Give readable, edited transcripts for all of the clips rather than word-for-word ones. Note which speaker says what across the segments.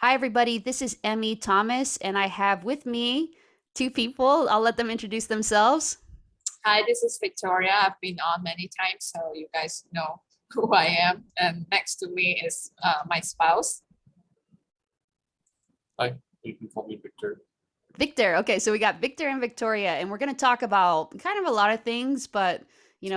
Speaker 1: Hi, everybody. This is Emmy Thomas, and I have with me two people. I'll let them introduce themselves.
Speaker 2: Hi, this is Victoria. I've been on many times, so you guys know who I am. And next to me is my spouse.
Speaker 3: Hi, you can call me Victor.
Speaker 1: Victor. Okay, so we got Victor and Victoria, and we're going to talk about kind of a lot of things, but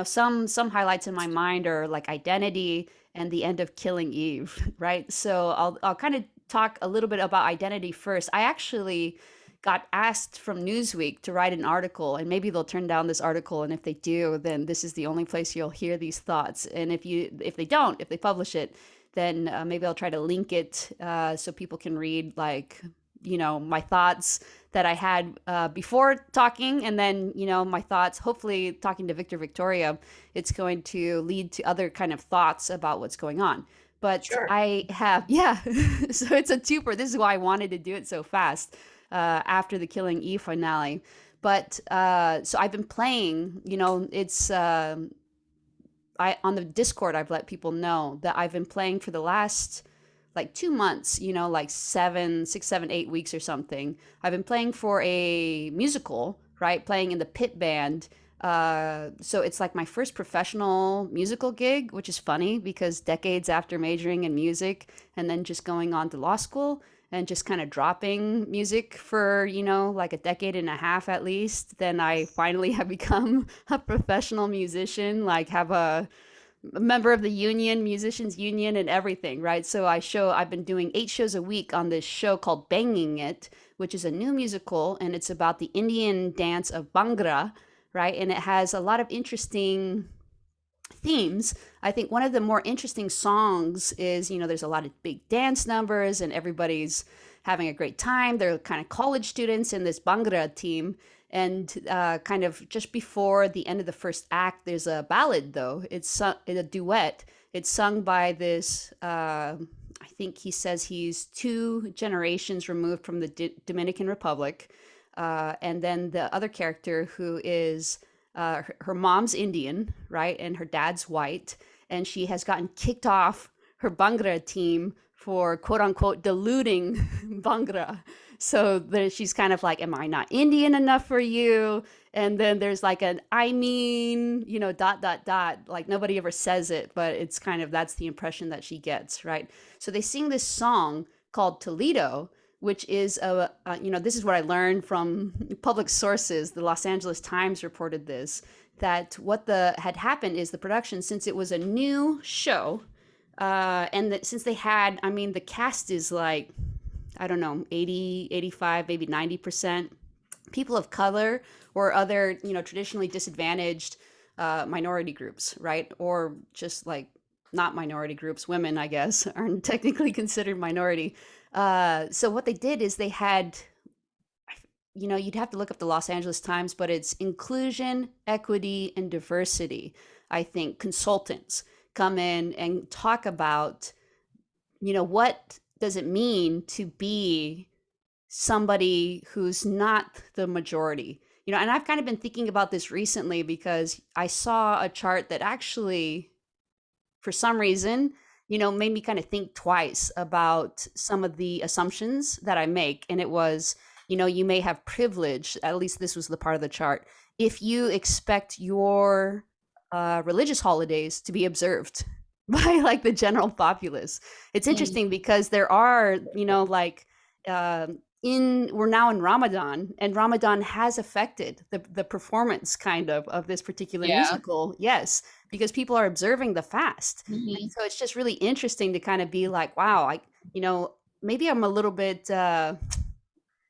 Speaker 1: some highlights in my mind are like identity and the end of Killing Eve, right? So I'll kind of talk a little bit about identity first. I actually got asked from Newsweek to write an article, and maybe they'll turn down this article, and if they do, then this is the only place you'll hear these thoughts. And if they don't, if they publish it, then maybe I'll try to link it so people can read like my thoughts that I had before talking, and then my thoughts. Hopefully, talking to Victoria, it's going to lead to other kind of thoughts about what's going on. But
Speaker 2: Sure.
Speaker 1: I have, yeah, so it's a twoper. This is why I wanted to do it so fast after the Killing Eve finale. But so I've been playing. It's I on the Discord. I've let people know that I've been playing for the last like 2 months, like 6, 7, 8 weeks or something. I've been playing for a musical, right? Playing in the pit band. So it's like my first professional musical gig, which is funny because decades after majoring in music and then just going on to law school and just kind of dropping music for, like a decade and a half at least, then I finally have become a professional musician, like have a member of the union, musicians union, and everything, right? So I've been doing 8 shows a week on this show called Banging It, which is a new musical, and it's about the Indian dance of Bhangra, right? And it has a lot of interesting themes. I think one of the more interesting songs is, there's a lot of big dance numbers and everybody's having a great time. They're kind of college students in this Bhangra team. And kind of just before the end of the first act, there's a ballad, though. It's a duet. It's sung by this, I think he says he's 2 generations removed from the Dominican Republic. And then the other character who is her mom's Indian, right? And her dad's white. And she has gotten kicked off her Bhangra team for quote unquote diluting Bhangra. So there, she's kind of like, am I not Indian enough for you? And then there's like an, I mean, dot, dot, dot. Like nobody ever says it, but it's kind of, that's the impression that she gets, right? So they sing this song called Toledo, which is this is what I learned from public sources. The Los Angeles Times reported this, that what the had happened is the production, since it was a new show, and that since they had, I mean, the cast is like, I don't know, 80, 85, maybe 90% people of color or other, traditionally disadvantaged minority groups, right? Or just like not minority groups, women, I guess, aren't technically considered minority. So what they did is they had, you'd have to look up the Los Angeles Times, but it's inclusion, equity, and diversity. I think consultants come in and talk about, what does it mean to be somebody who's not the majority? And I've kind of been thinking about this recently because I saw a chart that actually, for some reason, made me kind of think twice about some of the assumptions that I make. And it was, you may have privilege, at least this was the part of the chart, if you expect your religious holidays to be observed by like the general populace. It's
Speaker 2: Mm.
Speaker 1: interesting because there are, like, uh, we're now in Ramadan, and Ramadan has affected the performance kind of this particular
Speaker 2: Yeah.
Speaker 1: musical. Yes, because people are observing the fast. And
Speaker 2: Hmm.
Speaker 1: so it's just really interesting to kind of be like, wow, maybe I'm a little bit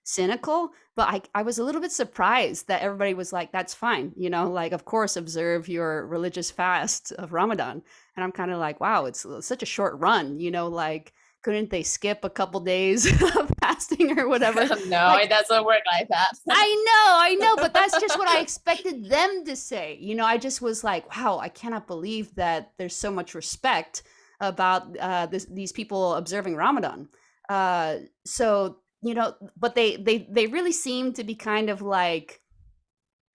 Speaker 1: cynical, but I was a little bit surprised that everybody was like, that's fine, like, of course, observe your religious fast of Ramadan. And I'm kind of like, wow, it's such a short run, like, couldn't they skip a couple days of fasting or whatever?
Speaker 2: No,
Speaker 1: Like,
Speaker 2: it doesn't work like that.
Speaker 1: I know, but that's just what I expected them to say. I just was like, wow, I cannot believe that there's so much respect about these people observing Ramadan. So but they really seem to be kind of like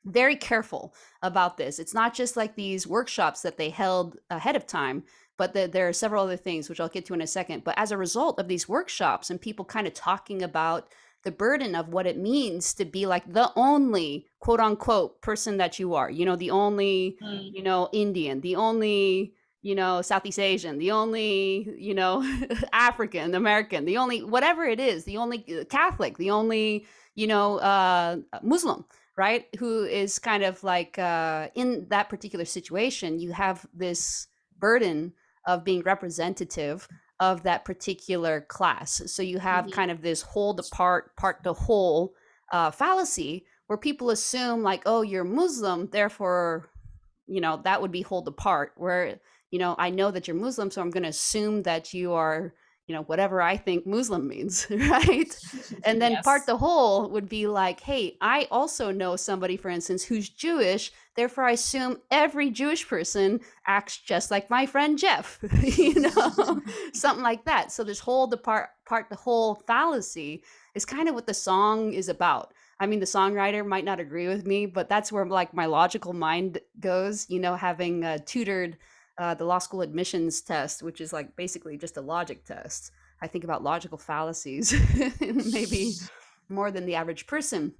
Speaker 1: very careful about this. It's not just like these workshops that they held ahead of time, but there are several other things which I'll get to in a second. But as a result of these workshops and people kind of talking about the burden of what it means to be like the only quote unquote person that you are, the only,
Speaker 2: Mm.
Speaker 1: Indian, the only, Southeast Asian, the only, African American, the only whatever it is, the only Catholic, the only, Muslim, right? Who is kind of like in that particular situation, you have this burden of being representative of that particular class. So you have
Speaker 2: Mhm.
Speaker 1: kind of this whole to part to whole fallacy where people assume like, oh, you're Muslim, therefore, that would be whole to part. Where, I know that you're Muslim, so I'm going to assume that you are, whatever I think Muslim means, right? And then part
Speaker 2: Yes.
Speaker 1: the whole would be like, hey, I also know somebody, for instance, who's Jewish. Therefore, I assume every Jewish person acts just like my friend Jeff, something like that. So this whole part the whole fallacy is kind of what the song is about. I mean, the songwriter might not agree with me, but that's where like my logical mind goes, having tutored the law school admissions test, which is like basically just a logic test. I think about logical fallacies maybe more than the average person.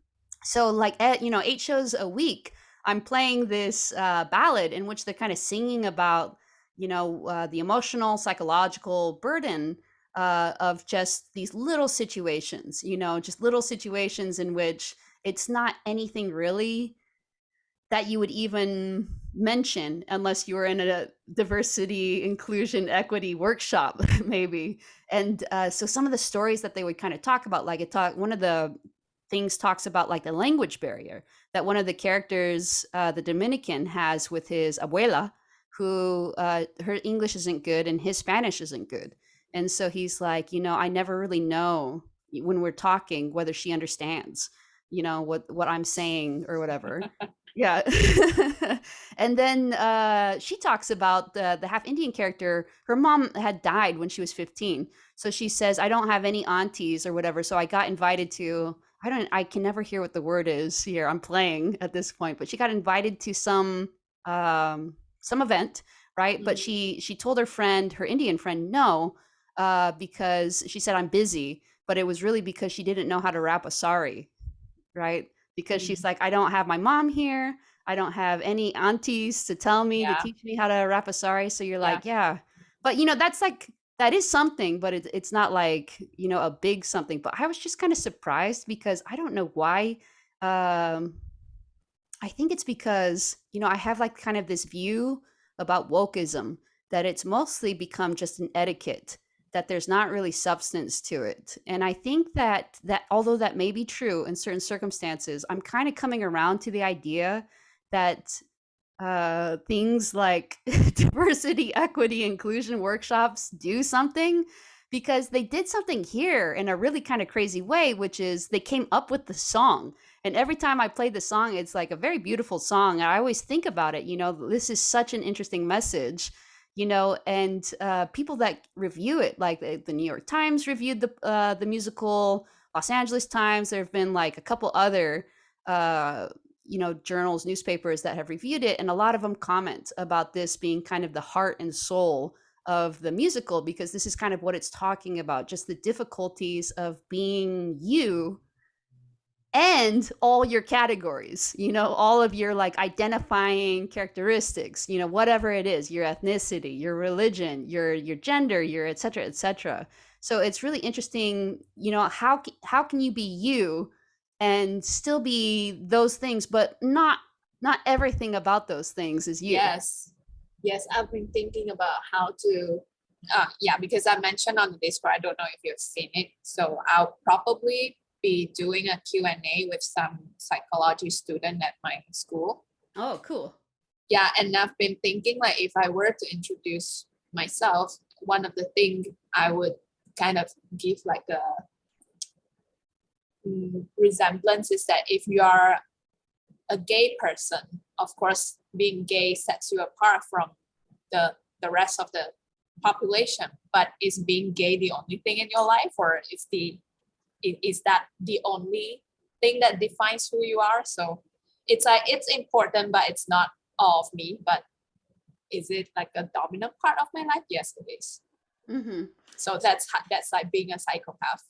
Speaker 1: So like, 8 shows a week, I'm playing this ballad in which they're kind of singing about, the emotional, psychological burden of just these little situations, just little situations in which it's not anything really that you would even mention unless you were in a diversity, inclusion, equity workshop, maybe. And so some of the stories that they would kind of talk about, like one of the things talks about like the language barrier that one of the characters, the Dominican, has with his abuela, who her English isn't good and his Spanish isn't good. And so he's like, I never really know when we're talking whether she understands, what I'm saying or whatever. Yeah. And then she talks about the half Indian character. Her mom had died when she was 15. So she says, I don't have any aunties or whatever. So I got invited to, I can never hear what the word is here. I'm playing at this point, but she got invited to some event, right? But
Speaker 2: Mhm.
Speaker 1: she told her friend, her Indian friend, no, because she said, I'm busy. But it was really because she didn't know how to rap a sari, right? Because she's
Speaker 2: Mm.
Speaker 1: like, I don't have my mom here. I don't have any aunties to tell me to
Speaker 2: Yeah.
Speaker 1: teach me how to rap a sorry. So you're
Speaker 2: Yeah.
Speaker 1: like, yeah, but that's like that is something, but it's not like a big something. But I was just kind of surprised because I don't know why. Um, I think it's because, I have like kind of this view about wokeism that it's mostly become just an etiquette, that there's not really substance to it. And I think that although that may be true in certain circumstances, I'm kind of coming around to the idea that things like diversity, equity, inclusion workshops do something because they did something here in a really kind of crazy way, which is they came up with the song. And every time I play the song, it's like a very beautiful song. And I always think about it, this is such an interesting message, and people that review it, like the New York Times reviewed the musical, Los Angeles Times, there have been like a couple other uh, journals, newspapers that have reviewed it, and a lot of them comment about this being kind of the heart and soul of the musical, because this is kind of what it's talking about, just the difficulties of being you and all your categories, all of your like identifying characteristics, whatever it is, your ethnicity, your religion, your gender, your et cetera, et cetera. So it's really interesting, how can you be you and still be those things, but not everything about those things is you.
Speaker 2: Yes. Yes. I've been thinking about how to, yeah, because I mentioned on the Discord, I don't know if you've seen it. So I'll probably be doing a Q&A with some psychology student at my school.
Speaker 1: Oh, cool.
Speaker 2: Yeah. And I've been thinking like if I were to introduce myself, one of the things I would kind of give like a resemblance is that if you are a gay person, of course, being gay sets you apart from the rest of the population. But is being gay the only thing in your life, or is that the only thing that defines who you are? So it's like it's important, but it's not all of me. But is it like a dominant part of my life? Yes, it is.
Speaker 1: Hmm.
Speaker 2: So that's like being a psychopath.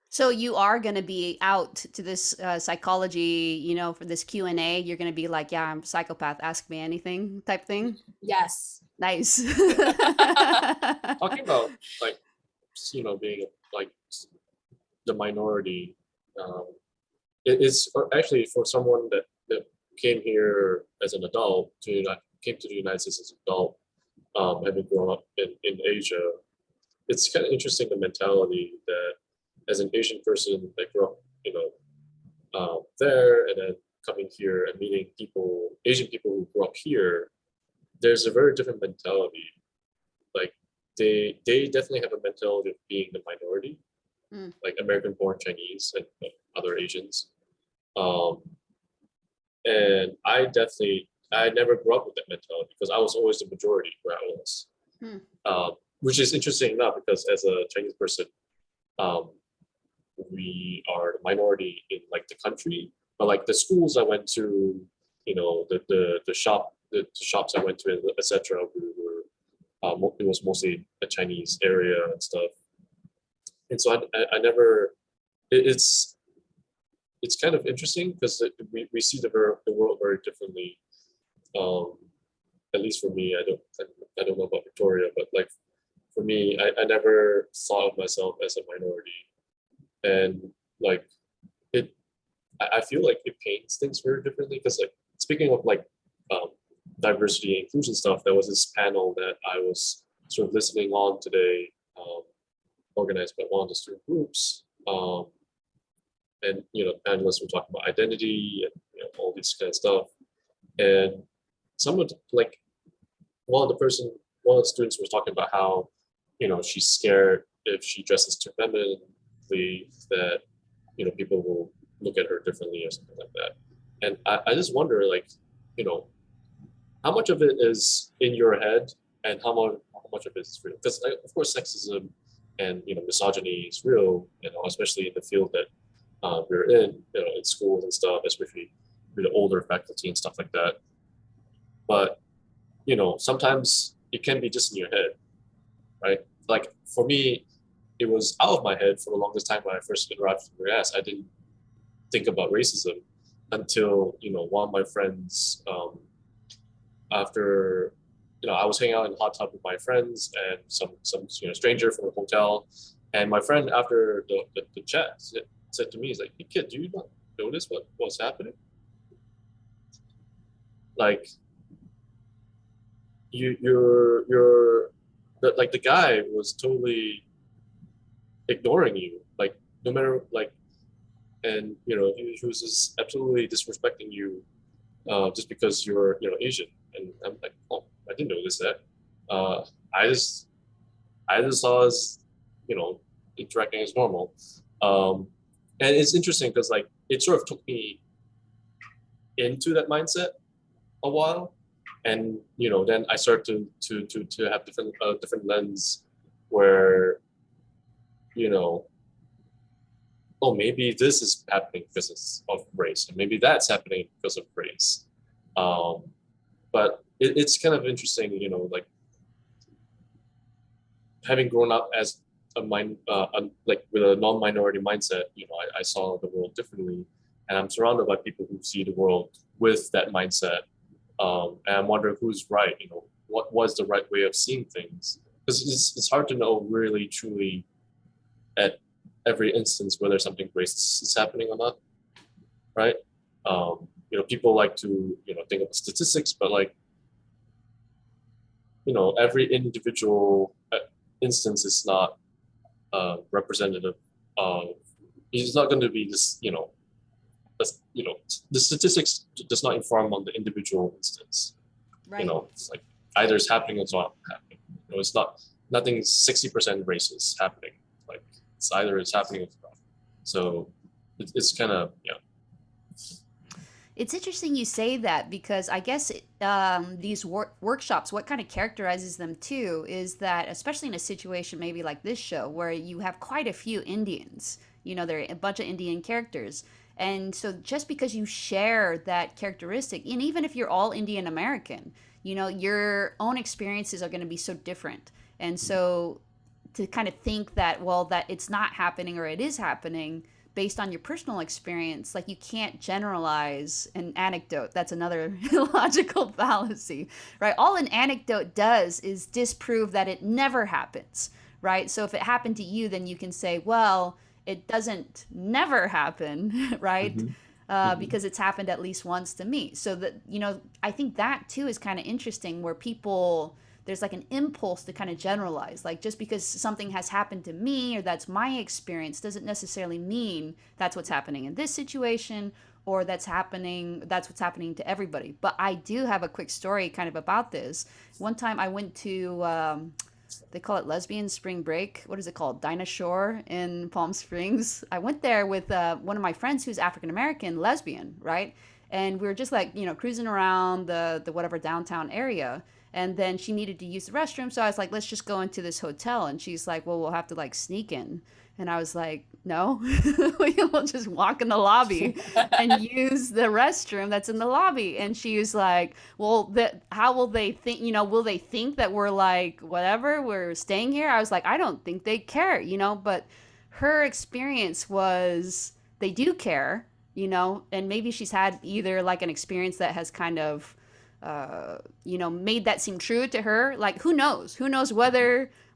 Speaker 1: So you are going to be out to this psychology, for this Q&A. You're going to be like, yeah, I'm a psychopath. Ask me anything type thing.
Speaker 2: Yes.
Speaker 1: Nice.
Speaker 3: Talking about like being like the minority, um, it is actually for someone that came here as an adult came to the United States as an adult, having grown up in Asia. It's kind of interesting the mentality that as an Asian person that grew up, there and then coming here and meeting Asian people who grew up here, there's a very different mentality. Like they definitely have a mentality of being the minority,
Speaker 1: Mm,
Speaker 3: like American born Chinese and other Asians. Um, and I never grew up with that mentality because I was always the majority where I was.
Speaker 1: mm,
Speaker 3: Which is interesting enough because as a Chinese person, um, we are the minority in like the country, but like the schools I went to, the shops I went to, etc. We were it was mostly a Chinese area and stuff, and so I never. It's kind of interesting because we see the world very differently. Um, at least for me, I don't know about Victoria, but like for me, I never thought of myself as a minority, and like it I feel like it paints things very differently because like speaking of like um, diversity and inclusion stuff, there was this panel that I was sort of listening on today, organized by one of the student groups, and panelists were talking about identity and all this kind of stuff, and someone like one of the person one of the students was talking about how she's scared if she dresses too femininely that people will look at her differently or something like that. And I just wonder, like, you know, how much of it is in your head and how much of it is real? Because of course, sexism and misogyny is real, especially in the field that we're in, in schools and stuff, especially with the older faculty and stuff like that. But sometimes it can be just in your head, right? Like for me, it was out of my head for the longest time when I first arrived in the US. I didn't think about racism until one of my friends, after I was hanging out in the hot tub with my friends and some stranger from the hotel, and my friend after the chat said to me, he's like, "Hey kid, do you not notice what's happening? Like you're like the guy was totally ignoring you, like no matter like, and he was just absolutely disrespecting you just because you're Asian." And I'm like, oh, I didn't notice that. Uh, I just saw us, you know, interacting as normal. Um, and it's interesting because like it sort of took me into that mindset a while, and then I started to have different lens where you know oh, maybe this is happening because of race, and maybe that's happening because of race. Um, but it's kind of interesting, like having grown up as like with a non-minority mindset. I saw the world differently, and I'm surrounded by people who see the world with that mindset. And I'm wondering who's right. What was the right way of seeing things? Because it's hard to know really truly at every instance whether something racist is happening or not, right? People like to think of statistics, but like every individual instance is not representative of. It's not going to be this. The statistics does not inform on the individual instance.
Speaker 1: right.
Speaker 3: It's like either it's happening or it's not happening. It's not nothing 60% racist happening. Like it's either it's happening or it's not. So it's kind of yeah.
Speaker 1: It's interesting you say that because I guess these workshops, what kind of characterizes them too, is that especially in a situation maybe like this show where you have quite a few Indians, there are a bunch of Indian characters, And so just because you share that characteristic, and even if you're all Indian American, your own experiences are going to be so different. And so to kind of think that, well, that it's not happening or it is happening based on your personal experience, like you can't generalize an anecdote. That's another illogical fallacy, right? All an anecdote does is disprove that it never happens, right? So if it happened to you, then you can say, well, it doesn't never happen, right?
Speaker 3: Hmm. Hmm.
Speaker 1: Because it's happened at least once to me. So that, I think that too is kind of interesting where people, there's like an impulse to kind of generalize. Like just because something has happened to me or that's my experience doesn't necessarily mean that's what's happening in this situation or that's what's happening to everybody. But I do have a quick story kind of about this. One time I went to they call it lesbian spring break. What is it called? Dinah Shore in Palm Springs. I went there with one of my friends who's African American, lesbian, right? And we were just like, cruising around the whatever downtown area. And then she needed to use the restroom. So I was like, let's just go into this hotel. And she's like, well, we'll have to like sneak in. And I was like, no, we'll just walk in the lobby and use the restroom that's in the lobby. And she was like, well, how will they think, will they think that we're like, whatever, we're staying here? I was like, I don't think they care, but her experience was they do care, and maybe she's had either like an experience that has kind of, made that seem true to her. Like, who knows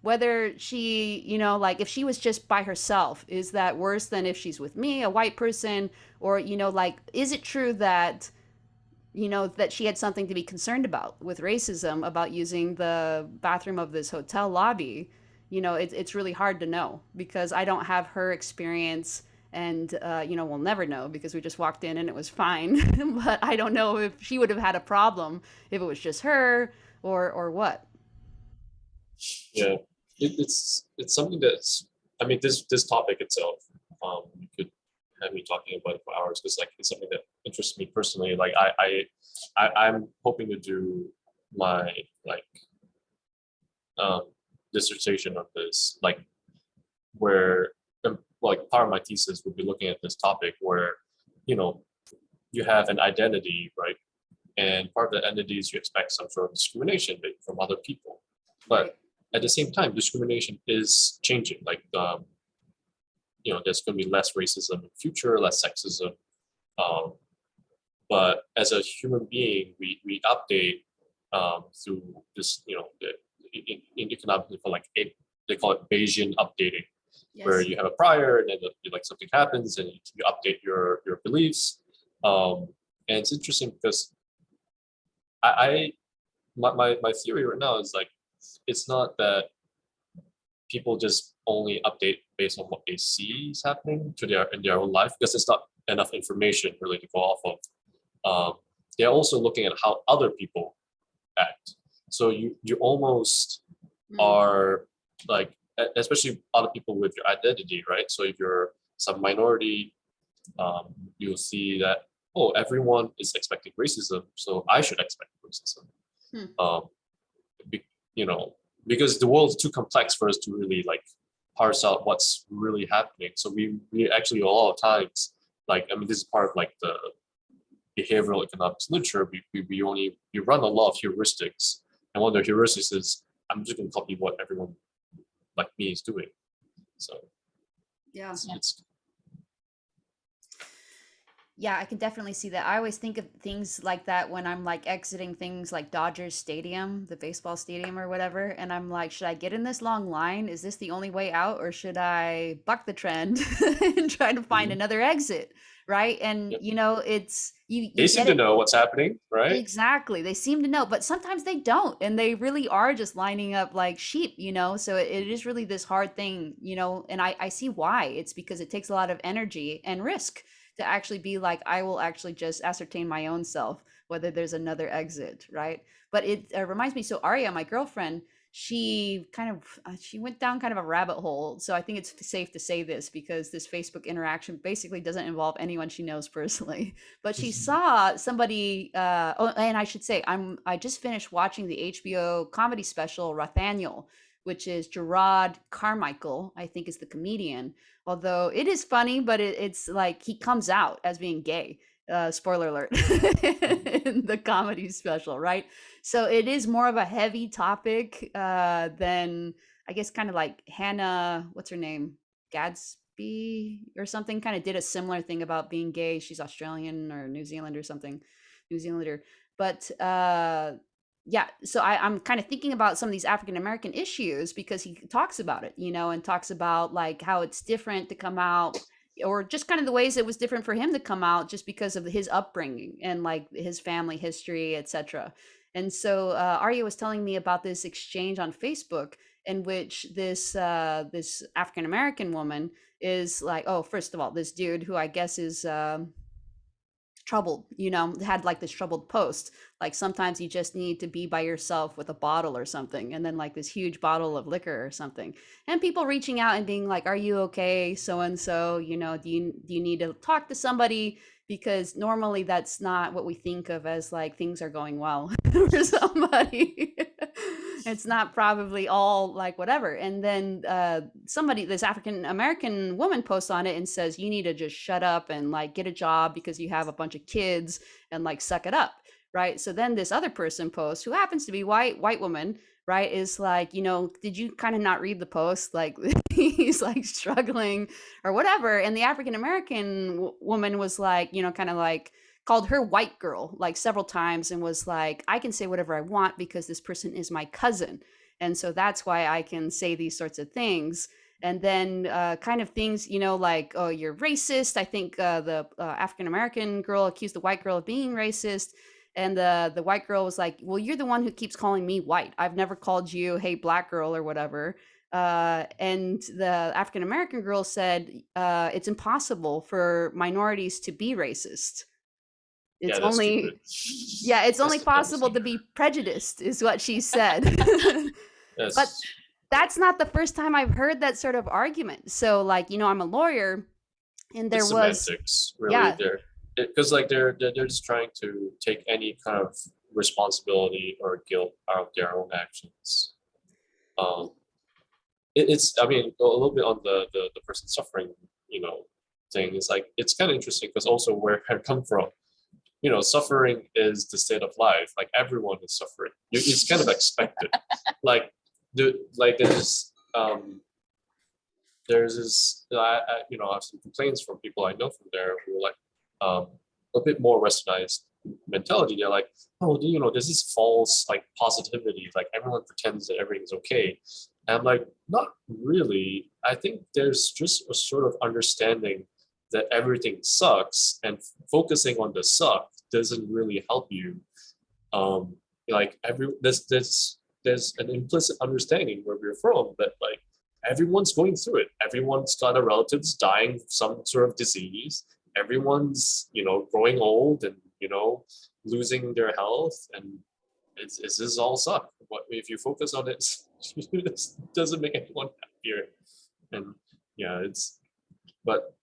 Speaker 1: whether she, like if she was just by herself, is that worse than if she's with me, a white person? Or, like, is it true that, that she had something to be concerned about with racism about using the bathroom of this hotel lobby? It's really hard to know because I don't have her experience. And, we'll never know because we just walked in and it was fine. But I don't know if she would have had a problem if it was just her or what.
Speaker 3: Yeah, it's something that's. I mean, this topic itself, you could have me talking about it for hours because like it's something that interests me personally. Like I'm hoping to do my like um, dissertation on this, like where like part of my thesis would be looking at this topic where you know you have an identity, right? And part of the identity is you expect some sort of discrimination from other people,
Speaker 1: Right.
Speaker 3: but at the same time, discrimination is changing. Like there's going to be less racism in the future, less sexism. Um, but as a human being, we update through this, in economics, for like they call it Bayesian updating, where
Speaker 1: Yes.
Speaker 3: you have a prior and then like something happens and you update your beliefs. Um, and it's interesting because I my theory right now is like it's not that people just only update based on what they see is happening to their in their own life because it's not enough information really to go off of. They're also looking at how other people act. So you almost
Speaker 1: Mm.
Speaker 3: are like, especially other people with your identity, right? So if you're some minority, you'll see that everyone is expecting racism, so I should expect racism.
Speaker 1: Hmm.
Speaker 3: Um, be, you know, because the world is too complex for us to really like parse out what's really happening. So we actually a lot of times, like I mean, this is part of like the behavioral economics literature. We run a lot of heuristics, and one of the heuristics is I'm just going to copy what everyone like me is doing. So
Speaker 1: Yeah.
Speaker 3: it's
Speaker 1: Yeah, I can definitely see that. I always think of things like that when I'm like exiting things like Dodgers Stadium, the baseball stadium or whatever, and I'm like, should I get in this long line? Is this the only way out, or should I buck the trend and try to find
Speaker 3: mhm.
Speaker 1: another exit? Right? And
Speaker 3: Yep.
Speaker 1: it's you
Speaker 3: They seem
Speaker 1: get
Speaker 3: to
Speaker 1: it.
Speaker 3: know what's happening, right?
Speaker 1: Exactly. They seem to know, but sometimes they don't, and they really are just lining up like sheep, So it is really this hard thing, and I see why. It's because it takes a lot of energy and risk to actually be like, I will actually just ascertain my own self, whether there's another exit, right? But it reminds me, so Arya, my girlfriend, she went down kind of a rabbit hole. So I think it's safe to say this because this Facebook interaction basically doesn't involve anyone she knows personally, but she saw somebody and I should say I just finished watching the HBO comedy special Rathaniel, which is Gerard Carmichael, I think is the comedian. Although it is funny, but it's like he comes out as being gay. Spoiler alert in the comedy special, right? So it is more of a heavy topic than I guess kind of like Hannah, what's her name? Gadsby or something, kind of did a similar thing about being gay. She's Australian or New Zealand or something, New Zealander. But yeah, so I'm kind of thinking about some of these African American issues because he talks about it, and talks about like how it's different to come out, or just kind of the ways it was different for him to come out just because of his upbringing and like his family history, etc. And so Arya was telling me about this exchange on Facebook in which this African American woman is like, oh, first of all, this dude who I guess is troubled, had like this troubled post, like sometimes you just need to be by yourself with a bottle or something, and then like this huge bottle of liquor or something, and people reaching out and being like, are you okay, so and so, do you need to talk to somebody, because normally that's not what we think of as like things are going well for somebody. It's not probably all like whatever. And then this African American woman posts on it and says, you need to just shut up and like get a job because you have a bunch of kids and like suck it up. Right. So then this other person posts, who happens to be white woman, right, is like, did you kind of not read the post? Like he's like struggling or whatever. And the African American woman was like, kind of like called her white girl like several times and was like, I can say whatever I want because this person is my cousin. And so that's why I can say these sorts of things. And then kind of things, like, oh, you're racist. I think the African American girl accused the white girl of being racist. And the white girl was like, well, you're the one who keeps calling me white. I've never called you, hey, black girl or whatever. And the African American girl said, it's impossible for minorities to be racist. It's
Speaker 3: Yeah, that's
Speaker 1: only,
Speaker 3: stupid.
Speaker 1: yeah, it's only
Speaker 3: That's
Speaker 1: possible to
Speaker 3: stupid.
Speaker 1: be prejudiced, is what she said. But
Speaker 3: That's
Speaker 1: that's not the first time I've heard that sort of argument. So, like, I'm a lawyer, and there
Speaker 3: it's
Speaker 1: was,
Speaker 3: semantics, really.
Speaker 1: yeah,
Speaker 3: Because like they're just trying to take any kind of responsibility or guilt out of their own actions. Um, it's I mean a little bit on the person suffering, thing. It's like it's kind of interesting because also where I come from, suffering is the state of life. Like everyone is suffering. It's kind of expected. Like there's this I have some complaints from people I know from there who are like a bit more westernized mentality. They're like, oh, there's this false like positivity, like everyone pretends that everything's okay. And I'm like, not really. I think there's just a sort of understanding that everything sucks, and focusing on the suck doesn't really help you. Like there's an implicit understanding where we're from that like everyone's going through it. Everyone's got a relatives dying of some sort of disease. Everyone's growing old and losing their health, and it's this all suck. What if you focus on it? It doesn't make anyone happier. And yeah, but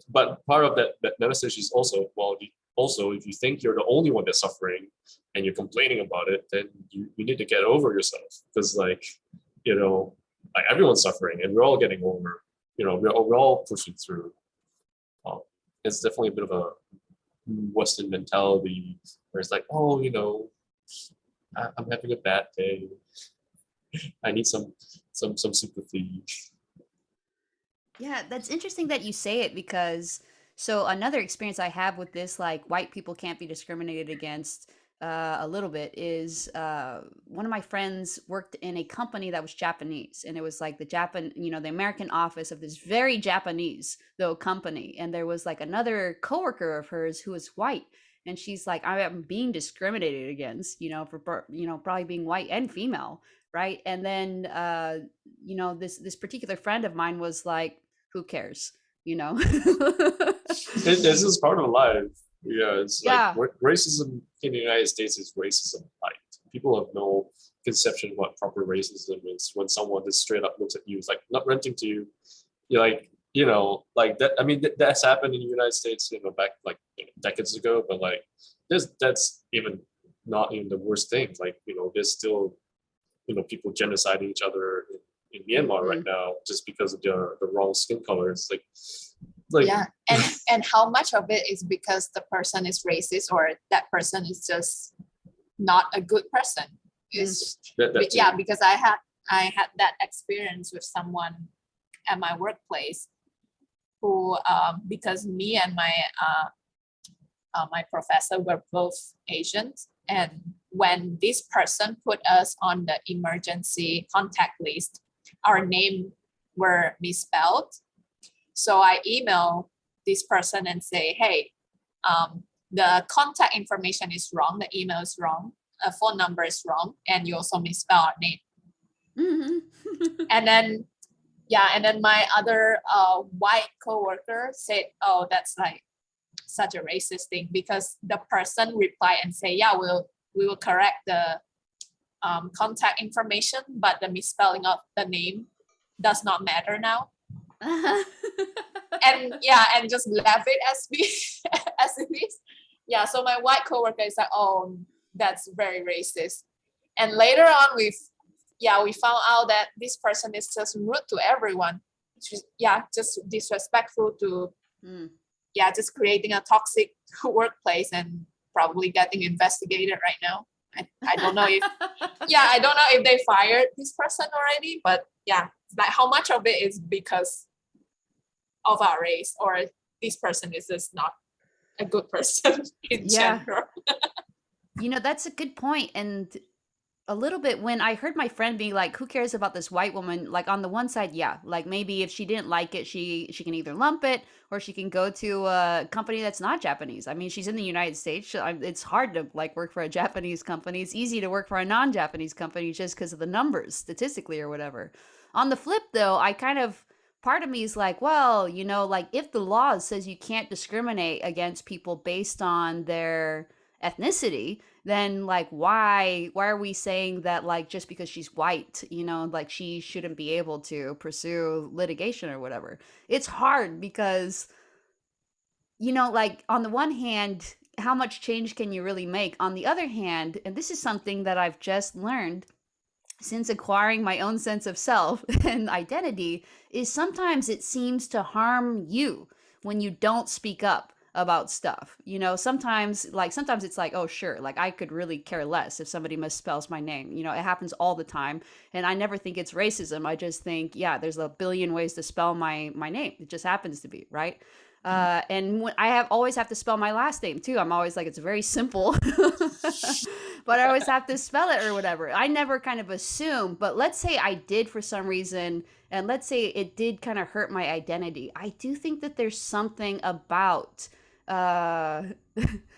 Speaker 3: but part of that message is also, well, also if you think you're the only one that's suffering and you're complaining about it, then you need to get over yourself, because like like everyone's suffering and we're all getting over. We're all pushing through. It's definitely a bit of a Western mentality where it's like, oh, I'm having a bad day. I need some sympathy.
Speaker 1: yeah, that's interesting that you say it, because so another experience I have with this, like white people can't be discriminated against a little bit, is one of my friends worked in a company that was Japanese, and it was like the American office of this very Japanese though company, and there was like another coworker of hers who was white, and she's like, I am being discriminated against, for probably being white and female, right? And then this particular friend of mine was like, who cares,
Speaker 3: This is part of life. Yeah, it's like
Speaker 1: yeah.
Speaker 3: racism in the United States is racism light. People have no conception of what proper racism is. When someone just straight up looks at you, it's like not renting to you. You're like, like that. I mean, that's happened in the United States, back like decades ago. But like, that's even not even the worst thing. Like, there's still people genociding each other in Myanmar right now just because of the wrong skin color. It's like
Speaker 2: Yeah, and how much of it is because the person is racist or that person is just not a good person? Is
Speaker 3: that
Speaker 2: because I had that experience with someone at my workplace who because me and my professor were both Asians, and when this person put us on the emergency contact list, our name were misspelled. So I email this person and say, hey, the contact information is wrong, the email is wrong, a phone number is wrong, and you also misspell our name. And then my other white coworker said, oh, that's like such a racist thing, because the person replied and say, yeah, we will correct the contact information, but the misspelling of the name does not matter now. And just left it as it is. Yeah, so my white coworker is like, oh, that's very racist. And later on we found out that this person is just rude to everyone. Just disrespectful to just creating a toxic workplace and probably getting investigated right now. I don't know if I don't know if they fired this person already, but like how much of it is because of our race, or this person is just not a good person in general.
Speaker 1: That's a good point. And a little bit, when I heard my friend being like, who cares about this white woman? Like, on the one side, like maybe if she didn't like it, she can either lump it or she can go to a company that's not Japanese. I mean, she's in the United States. So it's hard to like work for a Japanese company. It's easy to work for a non-Japanese company just because of the numbers statistically or whatever. On the flip though, part of me is like, well, like if the law says you can't discriminate against people based on their ethnicity, then like why are we saying that like just because she's white, like she shouldn't be able to pursue litigation or whatever? It's hard because like on the one hand, how much change can you really make? On the other hand, and this is something that I've just learned since acquiring my own sense of self and identity, is sometimes it seems to harm you when you don't speak up about stuff. Sometimes it's like, oh sure, like I could really care less if somebody misspells my name. It happens all the time, and I never think it's racism. I just think, there's a billion ways to spell my name. It just happens to be, right? And when I always have to spell my last name too. I'm always like, it's very simple, but I always have to spell it or whatever. I never kind of assume, but let's say I did for some reason, and let's say it did kind of hurt my identity. I do think that there's something about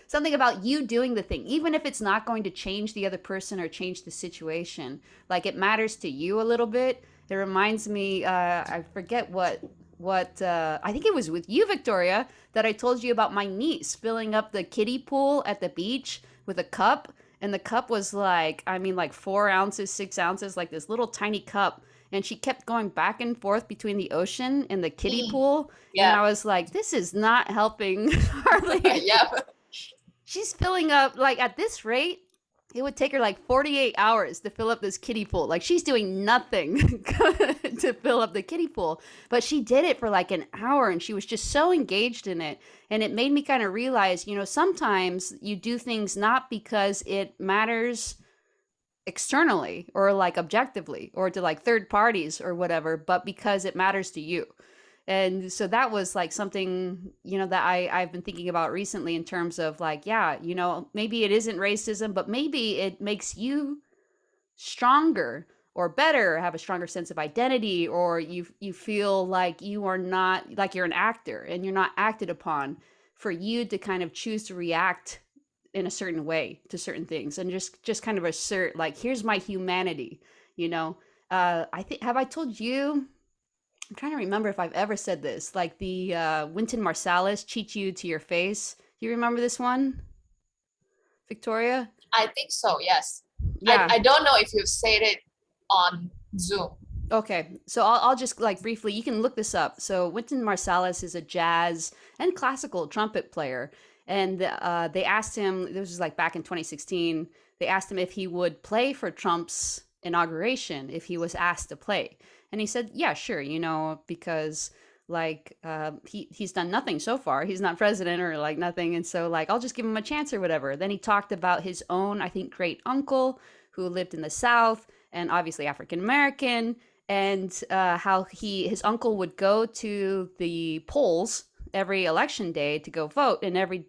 Speaker 1: something about you doing the thing, even if it's not going to change the other person or change the situation. Like it matters to you a little bit. It reminds me, I forget what I think it was with you, Victoria, that I told you about my niece filling up the kiddie pool at the beach with a cup. And the cup was like 4 ounces, 6 ounces, like this little tiny cup. And she kept going back and forth between the ocean and the kiddie pool. Yeah. And I was like, this is not helping hardly.
Speaker 2: Yeah.
Speaker 1: She's filling up, like at this rate, it would take her like 48 hours to fill up this kiddie pool. Like she's doing nothing to fill up the kiddie pool. But she did it for like an hour and she was just so engaged in it. And it made me kind of realize, sometimes you do things not because it matters externally or like objectively or to like third parties or whatever, but because it matters to you. And so that was like something, that I've been thinking about recently in terms of like, maybe it isn't racism, but maybe it makes you stronger or better, have a stronger sense of identity, or you feel like you are not, like you're an actor and you're not acted upon, for you to kind of choose to react in a certain way to certain things and just kind of assert like, here's my humanity. I think, have I told you, I'm trying to remember if I've ever said this, like the Wynton Marsalis cheat you to your face. Do you remember this one, Victoria?
Speaker 2: I think so, yes.
Speaker 1: Yeah.
Speaker 2: I don't know if you've said it on Zoom.
Speaker 1: Okay, so I'll just like briefly, you can look this up. So Wynton Marsalis is a jazz and classical trumpet player. And they asked him, this was like back in 2016, they asked him if he would play for Trump's inauguration if he was asked to play. And he said, yeah, sure, you know, because like he's done nothing so far. He's not president or like nothing. And so like, I'll just give him a chance or whatever. Then he talked about his own, I think, great uncle who lived in the South and obviously African American, and how his uncle would go to the polls every election day to go vote, and every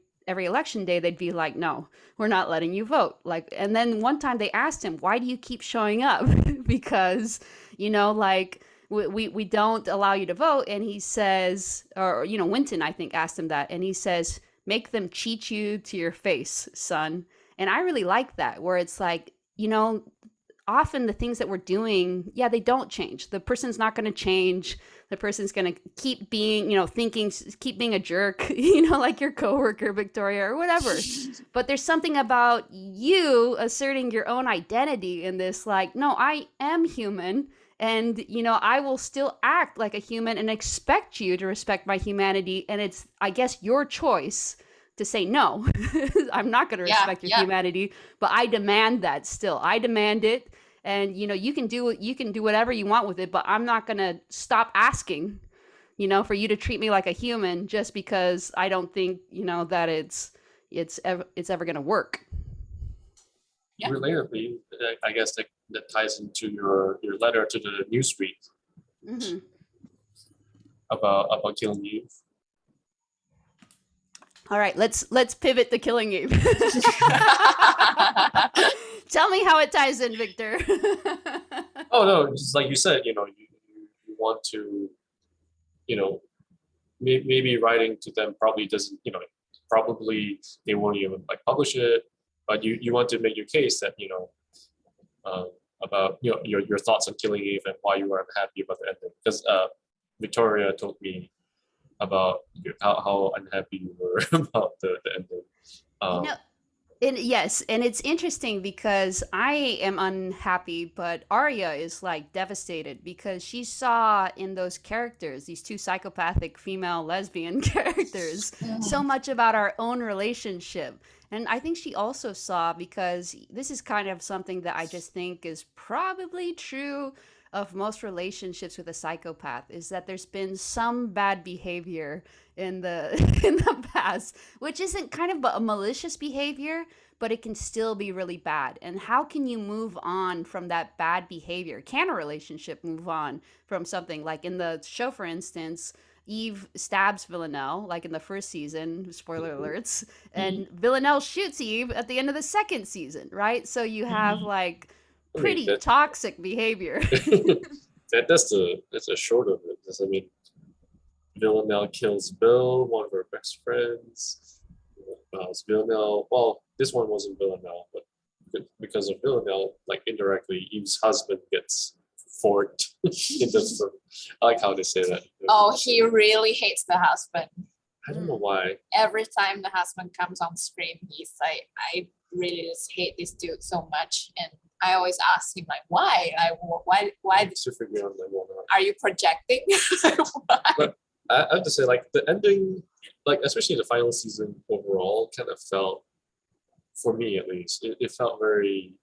Speaker 1: election day they'd be like, no, we're not letting you vote. Like, and then one time they asked him, why do you keep showing up? Because, you know, like we don't allow you to vote. And he says, or, you know, Winton, I think, asked him that, and he says, make them cheat you to your face, son. And I really like that, where it's like, you know, often the things that we're doing, yeah, they don't change. The person's not going to change. The person's going to keep being, you know, thinking, keep being a jerk, you know, like your coworker, Victoria, or whatever. But there's something about you asserting your own identity in this, like, no, I am human. And, you know, I will still act like a human and expect you to respect my humanity. And it's, I guess, your choice to say, no, I'm not going to respect your humanity, but I demand that still. I demand it. And, you know, you can do whatever you want with it, but I'm not going to stop asking, you know, for you to treat me like a human just because I don't think, you know, that it's ever going to work.
Speaker 2: Yeah.
Speaker 3: Relatedly, I guess that ties into your letter to the Newsweek about Killing Eve.
Speaker 1: All right, let's pivot to Killing Eve. Tell me how it ties in, Victor.
Speaker 3: Oh no, just like you said, you know, you want to, you know, maybe writing to them probably doesn't, you know, probably they won't even like publish it, but you want to make your case that, you know, about, you know, your thoughts on Killing Eve and why you were unhappy about the ending. Because Victoria told me about how unhappy you were about the ending.
Speaker 1: You know, and yes, and it's interesting because I am unhappy, but Arya is like devastated because she saw in those characters, these two psychopathic female lesbian characters, so much about our own relationship. And I think she also saw, because this is kind of something that I just think is probably true of most relationships with a psychopath, is that there's been some bad behavior in the in the past, which isn't kind of a malicious behavior, but it can still be really bad. And how can you move on from that bad behavior? Can a relationship move on from something like in the show, for instance? Eve stabs Villanelle, like in the first season, spoiler alerts, and Villanelle shoots Eve at the end of the second season, right? So you have like pretty toxic behavior.
Speaker 3: That's the short of it. I mean, Villanelle kills Bill, one of her best friends. Villanelle, well, this one wasn't Villanelle, but because of Villanelle, like indirectly, Eve's husband gets forked in this. I like how they say that.
Speaker 2: Oh, he really hates the husband.
Speaker 3: I don't know why.
Speaker 2: Every time the husband comes on screen, he's like, I really just hate this dude so much. And I always ask him, like, why? Why did you
Speaker 3: figure out
Speaker 2: are you projecting?
Speaker 3: But I have to say, like, the ending, like, especially the final season overall, kind of felt, for me at least, it felt very,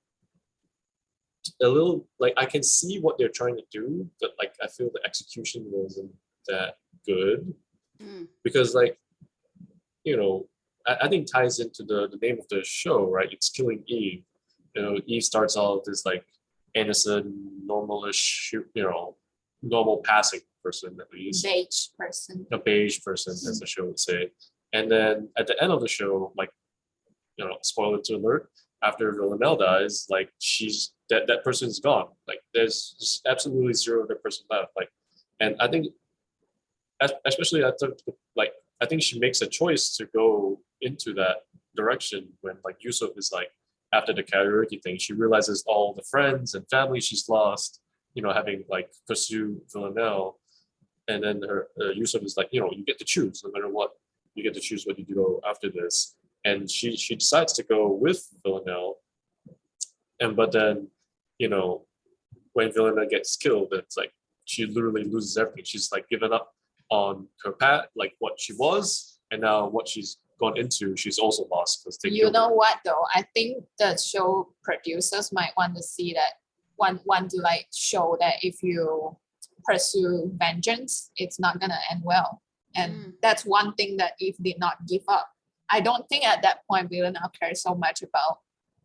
Speaker 3: a little, like, I can see what they're trying to do, but, like, I feel the execution wasn't that good. Because, like, you know, I think ties into the name of the show, right? It's Killing Eve. You know, Eve starts off this, like, innocent, normalish, you know, normal passing person, at least.
Speaker 2: Beige person.
Speaker 3: A beige person, as the show would say. And then at the end of the show, like, you know, spoiler alert, after Villanelle dies, like, she's that person's gone. Like, there's just absolutely zero of that person left. Like, and I think, especially I think she makes a choice to go into that direction when, like, Yusuf is like, after the karaoke thing, she realizes all the friends and family she's lost, you know, having like pursued Villanelle. And then Yusuf is like, you know, you get to choose no matter what. You get to choose what you do after this. And she decides to go with Villanelle. But then, you know, when Villanelle gets killed, it's like she literally loses everything. She's like given up on her path, like what she was, and now what she's gone into, she's also lost.
Speaker 2: You know what though? I think the show producers might want to see that want to like show that if you pursue vengeance, it's not gonna end well. And
Speaker 1: Mm.
Speaker 2: that's one thing that Eve did not give up. I don't think at that point Villanelle cared so much about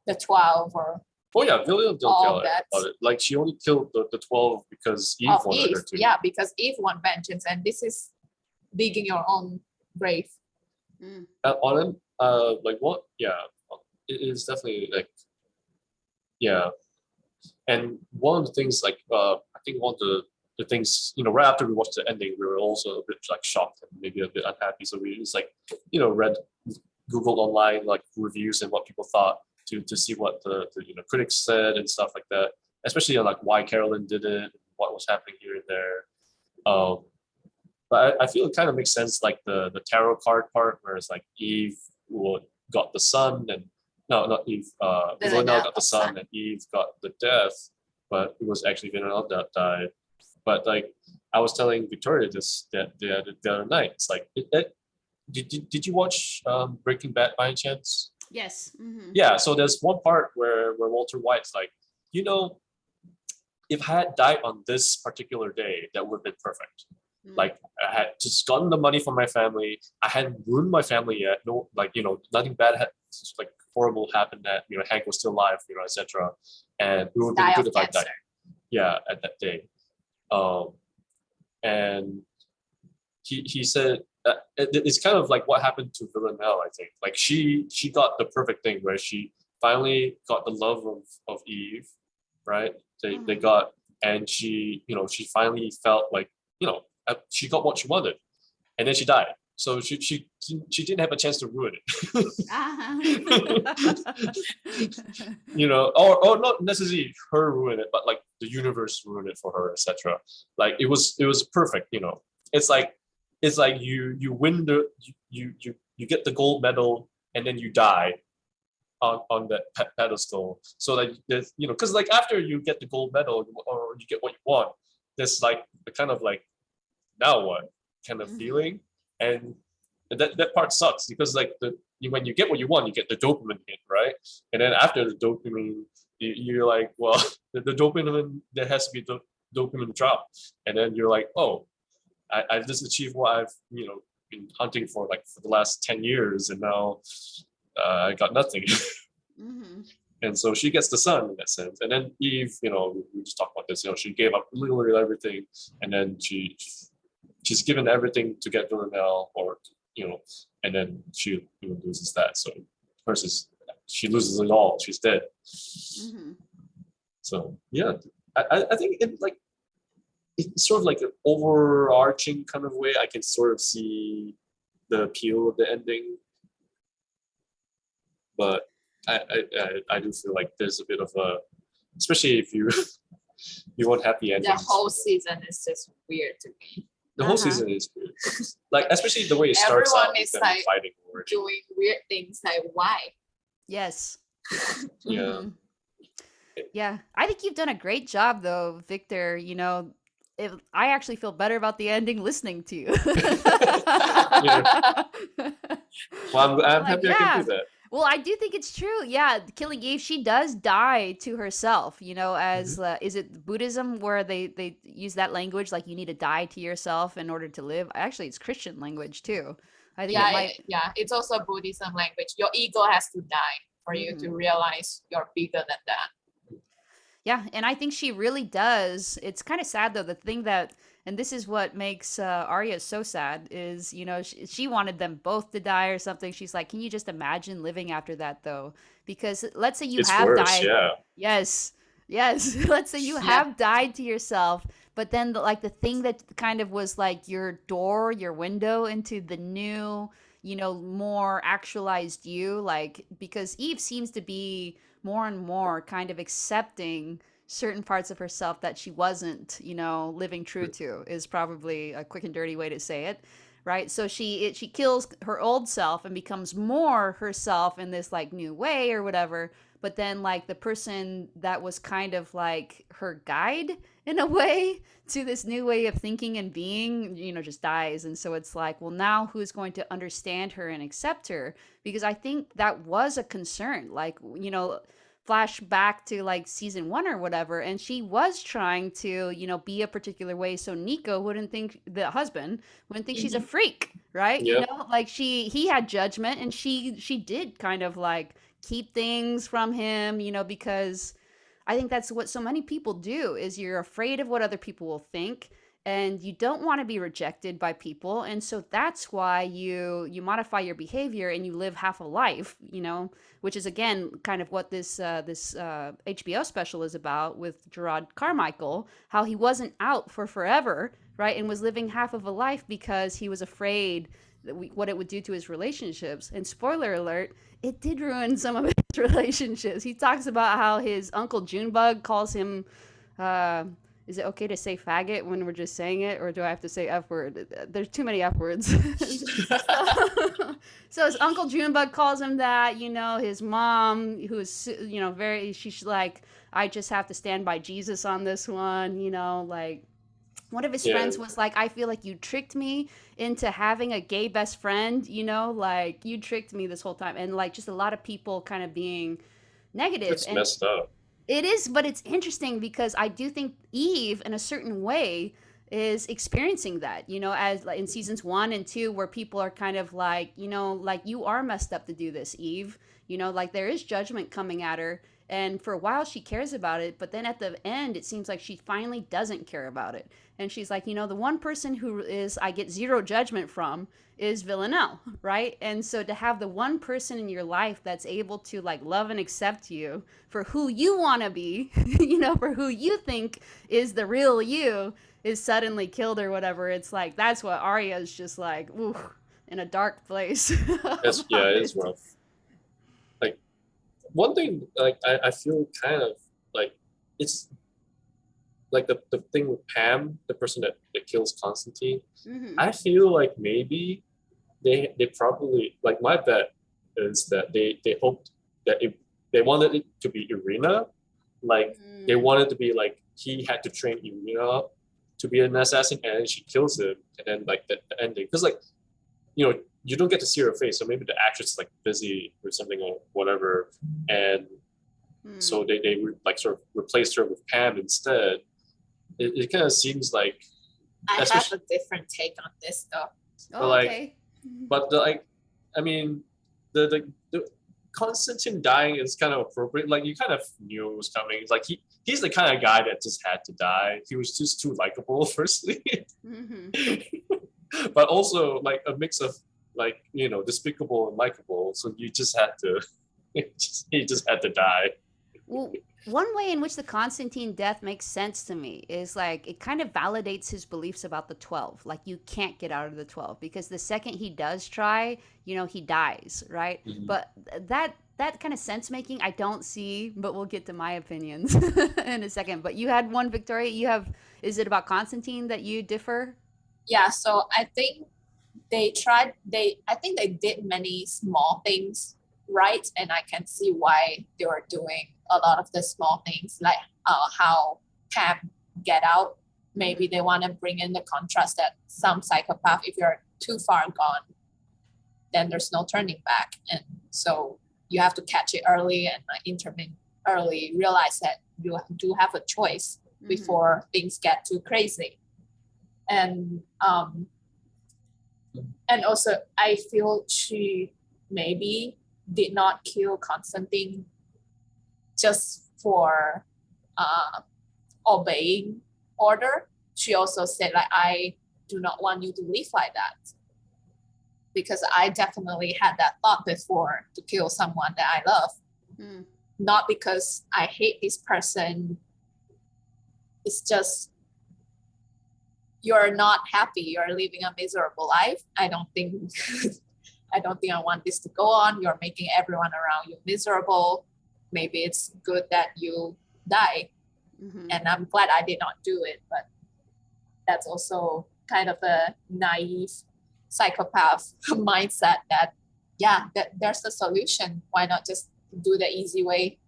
Speaker 2: the 12 or
Speaker 3: Oh yeah, Villian don't
Speaker 2: all
Speaker 3: care
Speaker 2: that
Speaker 3: about it. Like she only killed the 12 because Eve
Speaker 2: of
Speaker 3: wanted
Speaker 2: Eve.
Speaker 3: her to.
Speaker 2: Yeah, because Eve want vengeance, and this is digging your own grave.
Speaker 1: Mm.
Speaker 3: On him, like what? Yeah, it is definitely like, yeah. And one of the things, like, I think one of the things, right after we watched the ending, we were also a bit like shocked and maybe a bit unhappy. So we just like, read, Googled online like reviews and what people thought to see what the critics said and stuff like that. Especially on like why Carolyn did it, what was happening here and there. But I feel it kind of makes sense, like the tarot card part, where it's like Eve got the sun, and no, not Eve. Villanelle got the sun, and Eve got the death, but it was actually Villanelle that died. But like I was telling Victoria this that the other night, it's like, did you watch Breaking Bad by any chance?
Speaker 1: Yes. Mm-hmm.
Speaker 3: Yeah. So there's one part where Walter White's like, if I had died on this particular day, that would have been perfect.
Speaker 1: Mm.
Speaker 3: Like I had just gotten the money from my family. I hadn't ruined my family yet. No, like nothing bad had like horrible happened. That Hank was still alive, etc. And it would have been good if I died. Yeah, at that day. And he said that it's kind of like what happened to Villanelle. I think like she got the perfect thing where she finally got the love of Eve, right? They got, and she she finally felt like she got what she wanted, and then she died. So she didn't have a chance to ruin it. Or not necessarily her ruin it, but like the universe ruined it for her, etc. Like it was perfect. It's like you win you get the gold medal, and then you die on that pedestal. So like there's because like after you get the gold medal or you get what you want, there's like a kind of like, now what kind of feeling. And that part sucks, because like when you get what you want, you get the dopamine hit, right? And then after the dopamine, you're like, well, the dopamine, there has to be the dopamine drop, and then you're like, oh, I've just achieved what I've been hunting for like for the last 10 years, and now I got nothing.
Speaker 1: Mm-hmm.
Speaker 3: And so she gets the sun in that sense. And then Eve, we just talked about this, she gave up literally everything, and then she's given everything to get Villanelle, or and then she loses that. So versus she loses it all, she's dead.
Speaker 1: Mm-hmm.
Speaker 3: So yeah, I think it's sort of like an overarching kind of way. I can sort of see the appeal of the ending, but I do feel like there's a bit of a, especially if you want happy endings.
Speaker 2: The whole season is just weird to me.
Speaker 3: The whole season is weird. Like especially the way it starts out with them
Speaker 2: like
Speaker 3: fighting already.
Speaker 2: doing weird things. Like why?
Speaker 1: Yes.
Speaker 3: Yeah.
Speaker 1: Mm-hmm. Yeah, I think you've done a great job, though, Victor. I actually feel better about the ending listening to you.
Speaker 3: Well, I'm happy I can do that.
Speaker 1: Well, I do think it's true. Yeah, Killing Eve, she does die to herself, as is it Buddhism where they use that language, like you need to die to yourself in order to live? Actually, it's Christian language too. I think
Speaker 2: it's also Buddhism language. Your ego has to die for you to realize you're bigger than that.
Speaker 1: Yeah, and I think she really does. It's kind of sad though. The thing that, and this is what makes Arya so sad, is she wanted them both to die or something. She's like, can you just imagine living after that though? Because let's say
Speaker 3: it's have worse,
Speaker 1: died.
Speaker 3: Yeah.
Speaker 1: Yes. Let's say you have died to yourself, but then the thing that kind of was like your door, your window into the new, more actualized you, like, because Eve seems to be more and more kind of accepting certain parts of herself that she wasn't, living true to, is probably a quick and dirty way to say it, right? So she kills her old self and becomes more herself in this like new way or whatever. But then like the person that was kind of like her guide in a way to this new way of thinking and being, just dies. And so it's like, well, now who's going to understand her and accept her? Because I think that was a concern. Like, flash back to like season one or whatever, and she was trying to, be a particular way so Nico wouldn't think, the husband wouldn't think she's a
Speaker 2: Mhm.
Speaker 1: freak, right?
Speaker 3: Yep.
Speaker 1: Like he had judgment, and she did kind of like keep things from him, because I think that's what so many people do, is you're afraid of what other people will think, and you don't want to be rejected by people, and so that's why you modify your behavior and you live half a life, which is again kind of what this HBO special is about with Gerard Carmichael, how he wasn't out for forever, right, and was living half of a life because he was afraid that what it would do to his relationships. And spoiler alert, it did ruin some of his relationships. He talks about how his uncle Junebug calls him. Uh, is it okay to say faggot when we're just saying it, or do I have to say F word? There's too many F words. So his uncle Junebug calls him that. His mom, who is very, she's like, I just have to stand by Jesus on this one. Like one of his
Speaker 3: Yeah.
Speaker 1: friends was like, I feel like you tricked me into having a gay best friend, like you tricked me this whole time. And like just a lot of people kind of being negative.
Speaker 3: It's
Speaker 1: And
Speaker 3: messed up.
Speaker 1: it is, but it's interesting because I do think Eve, in a certain way, is experiencing that, as like in seasons one and two, where people are kind of like, like you are messed up to do this, Eve. Like there is judgment coming at her. And for a while, she cares about it. But then at the end, it seems like she finally doesn't care about it. And she's like, the one person who is, I get zero judgment from is Villanelle, right? And so to have the one person in your life that's able to like love and accept you for who you want to be, for who you think is the real you, is suddenly killed or whatever. It's like that's what Arya is just like, ooh, in a dark place
Speaker 3: Yeah,
Speaker 1: about
Speaker 3: it is
Speaker 1: it.
Speaker 3: rough. Like one thing, like I feel kind of like it's like the thing with Pam, the person that kills Constantine.
Speaker 1: Hmm.
Speaker 3: I feel like maybe they probably, like, my bet is that they hoped that they wanted it to be Irina, like they
Speaker 1: Mm.
Speaker 3: wanted to be like he had to train Irina to be an assassin, and then she kills him, and then like the ending, because like you don't get to see her face, so maybe the actress is like busy or something or whatever, and
Speaker 1: Mm.
Speaker 3: so they like sort of replaced her with Pam instead. It kind of seems like,
Speaker 2: I have
Speaker 3: especially,
Speaker 2: a different take on this though.
Speaker 3: but
Speaker 1: Oh,
Speaker 3: like
Speaker 1: okay.
Speaker 3: but like I mean the Constantine dying is kind of appropriate. Like you kind of knew it was coming. It's like he's the kind of guy that just had to die. He was just too likable, firstly,
Speaker 1: Hmm.
Speaker 3: but also like a mix of like despicable and likable. So you just had to, he just had to die.
Speaker 1: Well, one way in which the Constantine death makes sense to me is like it kind of validates his beliefs about the 12. Like you can't get out of the 12 because the second he does try, he dies, right?
Speaker 3: Mhm.
Speaker 1: But that kind of sense making I don't see, but we'll get to my opinions in a second. But you had one, Victoria. Is it about Constantine that you differ?
Speaker 2: Yeah, so I think they did many small things right, and I can see why they were doing a lot of the small things, like how Pam get out. Maybe they want to bring in the contrast that some psychopath, if you're too far gone, then there's no turning back, and so you have to catch it early and like intervene early, realize that you do have a choice
Speaker 1: Mm-hmm.
Speaker 2: before things get too crazy. And also I feel she maybe did not kill Constantine just for uh, obeying order. She also said like, I do not want you to live like that, because I definitely had that thought before to kill someone that I love,
Speaker 1: Mm.
Speaker 2: not because I hate this person. It's just you're not happy, you're living a miserable life. I don't think I want this to go on. You're making everyone around you miserable. Maybe it's good that you die.
Speaker 1: Mm-hmm.
Speaker 2: And I'm glad I did not do it, but that's also kind of a naive psychopath mindset that, yeah, that there's a solution. Why not just do the easy way?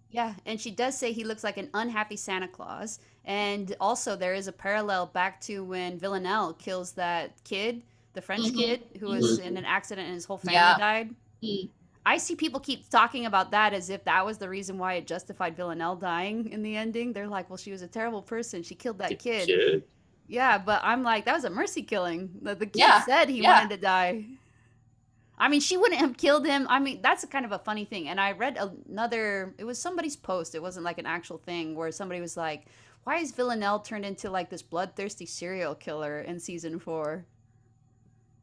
Speaker 1: Yeah, and she does say he looks like an unhappy Santa Claus. And also, there is a parallel back to when Villanelle kills that kid, the French
Speaker 2: Mm-hmm.
Speaker 1: kid who was
Speaker 2: Mm-hmm.
Speaker 1: in an accident and his whole family
Speaker 2: Yeah.
Speaker 1: died.
Speaker 2: Mm.
Speaker 1: I see people keep talking about that as if that was the reason why it justified Villanelle dying in the ending. They're like, well, she was a terrible person. She killed
Speaker 3: The
Speaker 1: that kid.
Speaker 3: kid.
Speaker 1: Yeah, but I'm like, that was a mercy killing. The kid
Speaker 2: Yeah,
Speaker 1: said he
Speaker 2: yeah.
Speaker 1: wanted to die. I mean, she wouldn't have killed him. I mean, that's a kind of a funny thing. And I read another, it was somebody's post. It wasn't like an actual thing where somebody was like, why is Villanelle turned into like this bloodthirsty serial killer in season 4?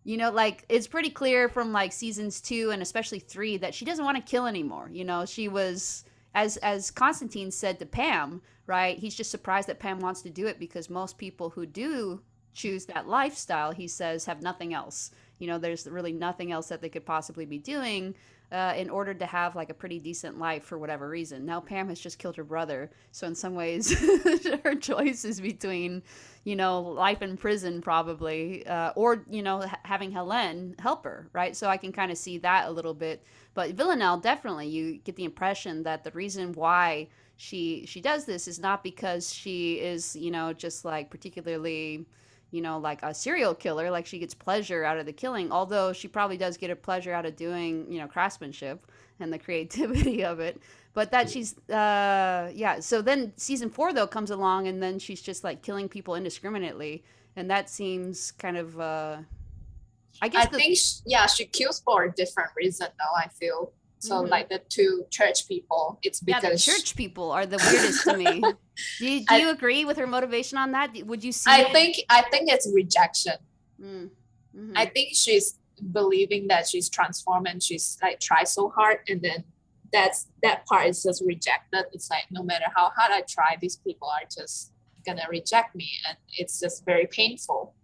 Speaker 1: You know, like it's pretty clear from like seasons 2 and especially 3 that she doesn't want to kill anymore. You know, she was, as Constantine said to Pam, right? He's just surprised that Pam wants to do it because most people who do choose that lifestyle, he says, have nothing else. You know, there's really nothing else that they could possibly be doing in order to have like a pretty decent life for whatever reason. Now Pam has just killed her brother, so in some ways, her choice is between, you know, life in prison probably, or you know, having Helen help her, right? So I can kind of see that a little bit. But Villanelle, definitely, you get the impression that the reason why she does this is not because she is, you know, just like particularly, you know, like a serial killer, like she gets pleasure out of the killing, although she probably does get a pleasure out of doing, you know, craftsmanship and the creativity of it. But that she's yeah, so then season 4 though comes along and then she's just like killing people indiscriminately, and that seems kind of I guess
Speaker 2: I
Speaker 1: the
Speaker 2: think yeah, she kills for a different reason though, I feel. So
Speaker 1: mhm.
Speaker 2: like the two church people, it's
Speaker 1: Yeah, the
Speaker 2: because
Speaker 1: church people are the weirdest to me. Do
Speaker 2: I
Speaker 1: you agree with her motivation on that? Would you see
Speaker 2: I
Speaker 1: it?
Speaker 2: think I think it's rejection.
Speaker 1: Mm.
Speaker 2: I
Speaker 1: Mhm.
Speaker 2: think she's believing that she's transformed and she's like try so hard, and then that part is just rejected. It's like no matter how hard I try, these people are just gonna reject me, and it's just very painful.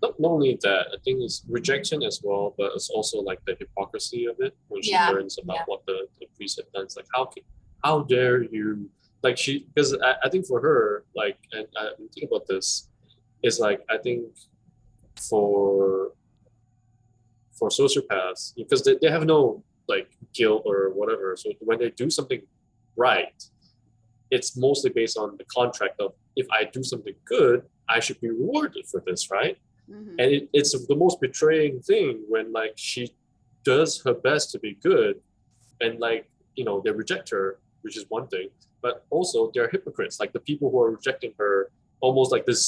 Speaker 3: Not only that, I think it's rejection as well, but it's also like the hypocrisy of it when she
Speaker 2: Yeah,
Speaker 3: learns about
Speaker 2: yeah.
Speaker 3: what the priest had done. It's like how dare you, like she, because I think for her, like, and I think about this, is like I think for for sociopaths, because they have no like guilt or whatever, so when they do something right, it's mostly based on the contract of, if I do something good, I should be rewarded for this, right?
Speaker 1: Mhm.
Speaker 3: And it's the most betraying thing when like she does her best to be good, and like, you know, they reject her, which is one thing, but also they're hypocrites, like the people who are rejecting her, almost like this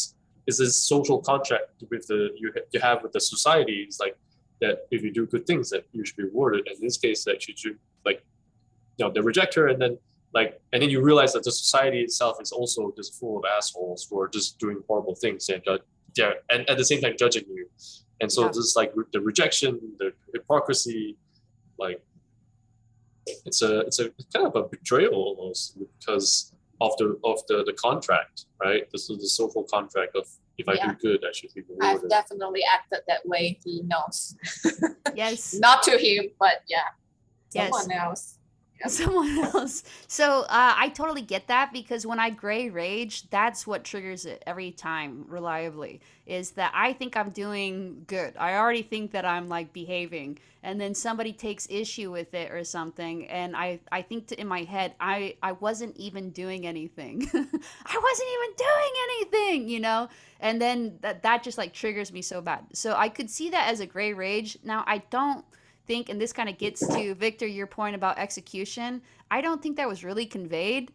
Speaker 3: is this social contract with the you have with the society. It's like that if you do good things that you should be rewarded, and in this case that she should, like, you know, they reject her, and then like, and then you realize that the society itself is also just full of assholes who are just doing horrible things, and yeah, and at the same time judging you. And so
Speaker 1: Yeah.
Speaker 3: this like the rejection, the hypocrisy, like it's a kind of a betrayal almost, because of the contract, right? This is the social contract of, if I do
Speaker 2: Yeah,
Speaker 3: good, I should be
Speaker 2: I've
Speaker 3: rewarded.
Speaker 2: definitely acted that way. He knows.
Speaker 1: Yes.
Speaker 2: Not to him, but yeah,
Speaker 1: Yes.
Speaker 2: someone else. Yep.
Speaker 1: Someone else. So I totally get that because when I gray rage, that's what triggers it every time reliably. Is that I think I'm doing good. I already think that I'm like behaving, and then somebody takes issue with it or something, and I think in my head I wasn't even doing anything. I wasn't even doing anything, you know. And then that just like triggers me so bad. So I could see that as a gray rage. Now I don't think, and this kind of gets to Victor, your point about execution. I don't think that was really conveyed.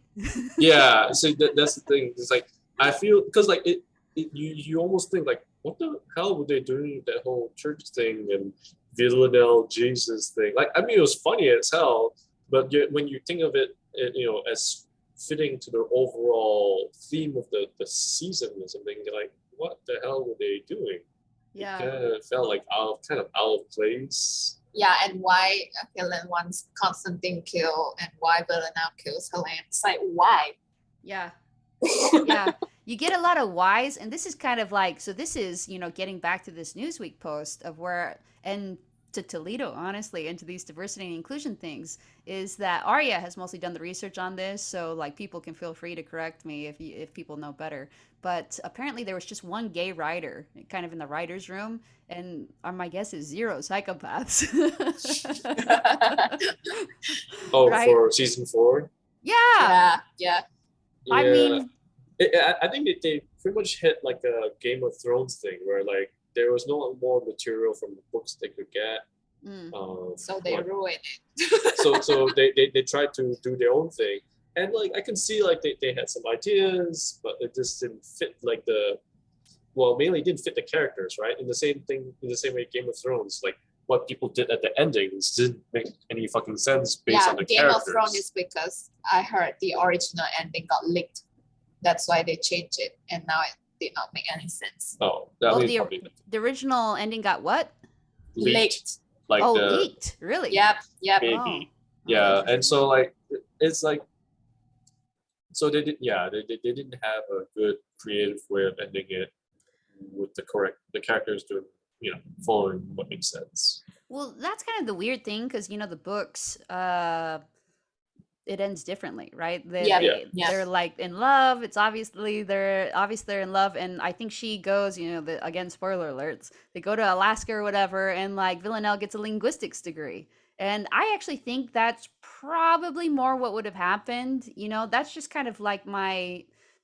Speaker 3: Yeah, so that's the thing. It's like I feel, because like you almost think like, what the hell were they doing that whole church thing and Villanelle Jesus thing? Like, I mean, it was funny as hell, but when you think of it, you know, as fitting to the overall theme of the season or something, you're like, what the hell were they doing? It
Speaker 1: Yeah.
Speaker 3: kind of felt like kind of out of place.
Speaker 2: Yeah, and why Helen wants Constantine kill and why Villanelle kills Helen. It's like why?
Speaker 1: Yeah. Yeah. You get a lot of whys, and this is kind of like, so this is, you know, getting back to this Newsweek post of where, and to Toledo, honestly, and to these diversity and inclusion things, is that Arya has mostly done the research on this, so like people can feel free to correct me if people know better. But apparently there was just one gay writer, kind of in the writers' room, and my guess is zero psychopaths.
Speaker 3: Oh,
Speaker 1: Right?
Speaker 3: for season 4.
Speaker 1: Yeah.
Speaker 2: Yeah, yeah.
Speaker 1: I
Speaker 3: Yeah,
Speaker 1: mean,
Speaker 3: I think they pretty much hit like a Game of Thrones thing where like there was no more material from the books they could get.
Speaker 1: Mm.
Speaker 2: So they
Speaker 3: like,
Speaker 2: ruin it.
Speaker 3: so they tried to do their own thing, and like I can see like they had some ideas, but it just didn't fit like the well, mainly didn't fit the characters, right? In the same thing, in the same way, Game of Thrones, like what people did at the endings didn't make any fucking sense based
Speaker 2: Yeah,
Speaker 3: on the
Speaker 2: Game of Thrones
Speaker 3: characters.
Speaker 2: is because I heard the original ending got leaked. That's why they changed it, and now it did not make any sense.
Speaker 3: Oh, I
Speaker 1: Oh,
Speaker 3: mean, probably
Speaker 1: the original ending got what?
Speaker 3: leaked,
Speaker 2: Leaked.
Speaker 3: like
Speaker 1: Oh,
Speaker 3: the
Speaker 1: leaked. Really?
Speaker 2: Yep, yep.
Speaker 1: Oh.
Speaker 3: maybe,
Speaker 1: Oh,
Speaker 3: yeah, and
Speaker 1: interesting.
Speaker 3: so like it's like so they did, yeah, they didn't have a good creative way of ending it with the characters doing following what makes sense.
Speaker 1: Well, that's kind of the weird thing because the books, it ends differently, right? They
Speaker 2: Yep,
Speaker 3: Yeah,
Speaker 1: they
Speaker 2: yep.
Speaker 1: they're like in love. It's obviously they're in love, and I think she goes, again, spoiler alerts. They go to Alaska or whatever, and like Villanelle gets a linguistics degree. And I actually think that's probably more what would have happened. That's just kind of like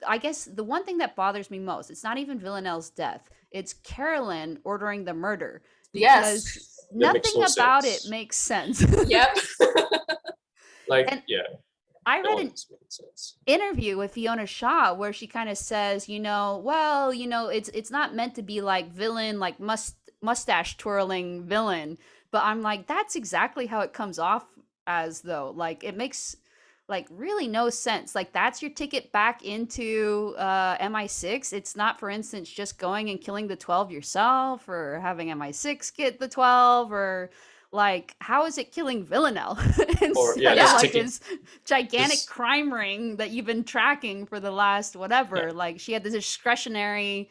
Speaker 1: I guess the one thing that bothers me most, it's not even Villanelle's death. It's Carolyn ordering the murder
Speaker 2: Yes.
Speaker 1: because
Speaker 3: that makes
Speaker 1: nothing
Speaker 3: no
Speaker 1: about it
Speaker 3: sense.
Speaker 1: makes sense.
Speaker 2: Yep.
Speaker 3: Like,
Speaker 1: And
Speaker 3: yeah,
Speaker 1: I
Speaker 3: no
Speaker 1: read
Speaker 3: one
Speaker 1: an
Speaker 3: is making sense.
Speaker 1: interview with Fiona Shaw where she kind of says, well, it's not meant to be like villain, like mustache twirling villain, but I'm like, that's exactly how it comes off as though. Like it makes like really no sense. Like that's your ticket back into MI6. It's not, for instance, just going and killing the 12 yourself or having MI6 get the 12 or like how is it killing Villanelle
Speaker 3: Or yeah,
Speaker 1: instead of
Speaker 2: Yeah.
Speaker 3: just
Speaker 1: like
Speaker 3: taking
Speaker 1: this gigantic
Speaker 3: this.
Speaker 1: crime ring that you've been tracking for the last
Speaker 3: Yeah,
Speaker 1: whatever. Like she had this discretionary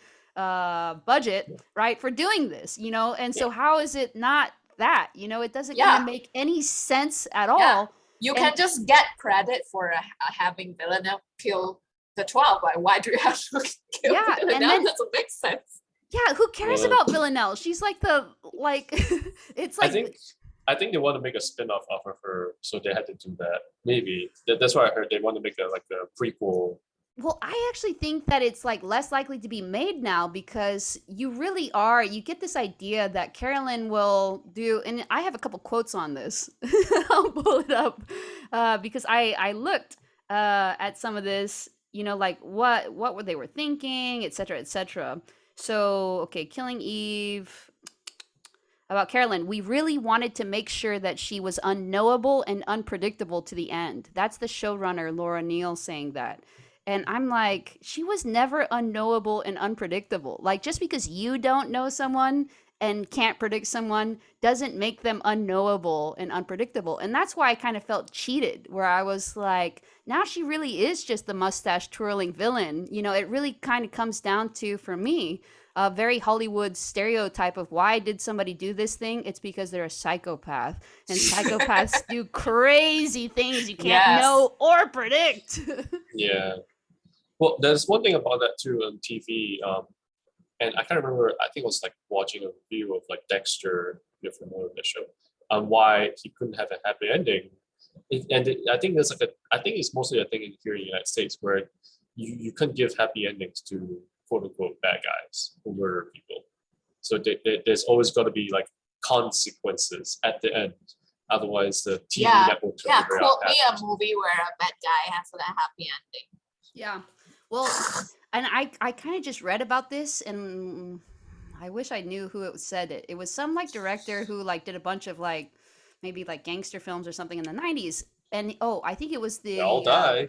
Speaker 1: budget, right, for doing this, and
Speaker 3: yeah,
Speaker 1: so how is it not that, it doesn't kind of
Speaker 2: Yeah.
Speaker 1: make any sense at
Speaker 2: Yeah.
Speaker 1: all.
Speaker 2: You
Speaker 1: And
Speaker 2: can just get credit for having Villanelle kill the 12. Why do you have to kill
Speaker 1: yeah, and
Speaker 2: Villanelle?
Speaker 1: then
Speaker 2: Doesn't make sense.
Speaker 1: yeah, who cares
Speaker 3: well,
Speaker 1: about Villanelle? She's like the like it's
Speaker 3: I
Speaker 1: like
Speaker 3: think I think they want to make a spin-off of her, so they had to do that. Maybe that's what I heard. They want to make a prequel.
Speaker 1: well, I actually think that it's like less likely to be made now because you get this idea that Carolyn will do, and I have a couple quotes on this. I'll pull it up because I looked at some of this, like what were they were thinking, etc., etc. So, okay, Killing Eve about Carolyn, we really wanted to make sure that she was unknowable and unpredictable to the end. That's the showrunner, Laura Neal, saying that. And I'm like, she was never unknowable and unpredictable. Like, just because you don't know someone and can't predict someone doesn't make them unknowable and unpredictable. And that's why I kind of felt cheated, where I was like, now she really is just the mustache twirling villain. It really kind of comes down to, for me, a very Hollywood stereotype of why did somebody do this thing? It's because they're a psychopath. And psychopaths do crazy things you can't
Speaker 2: Yes.
Speaker 1: know or predict.
Speaker 3: Yeah. Well, there's one thing about that too on TV. And I can't remember. I think it was like watching a review of like Dexter, if you're familiar with the show, on why he couldn't have a happy ending. I think there's like I think it's mostly a thing in here in the United States where you couldn't give happy endings to quote unquote bad guys who murder people. So there's always got to be like consequences at the end. Otherwise, the TV
Speaker 2: Yeah.
Speaker 3: networks
Speaker 2: Yeah.
Speaker 3: are very
Speaker 2: Quote me a
Speaker 3: unhappy.
Speaker 2: movie where a bad guy has a happy ending.
Speaker 1: Yeah. Well, and I kind of just read about this and I wish I knew who it said it. It was some like director who like did a bunch of like maybe like gangster films or something in the 90s. And oh, I think it was
Speaker 3: They all
Speaker 1: the
Speaker 3: die.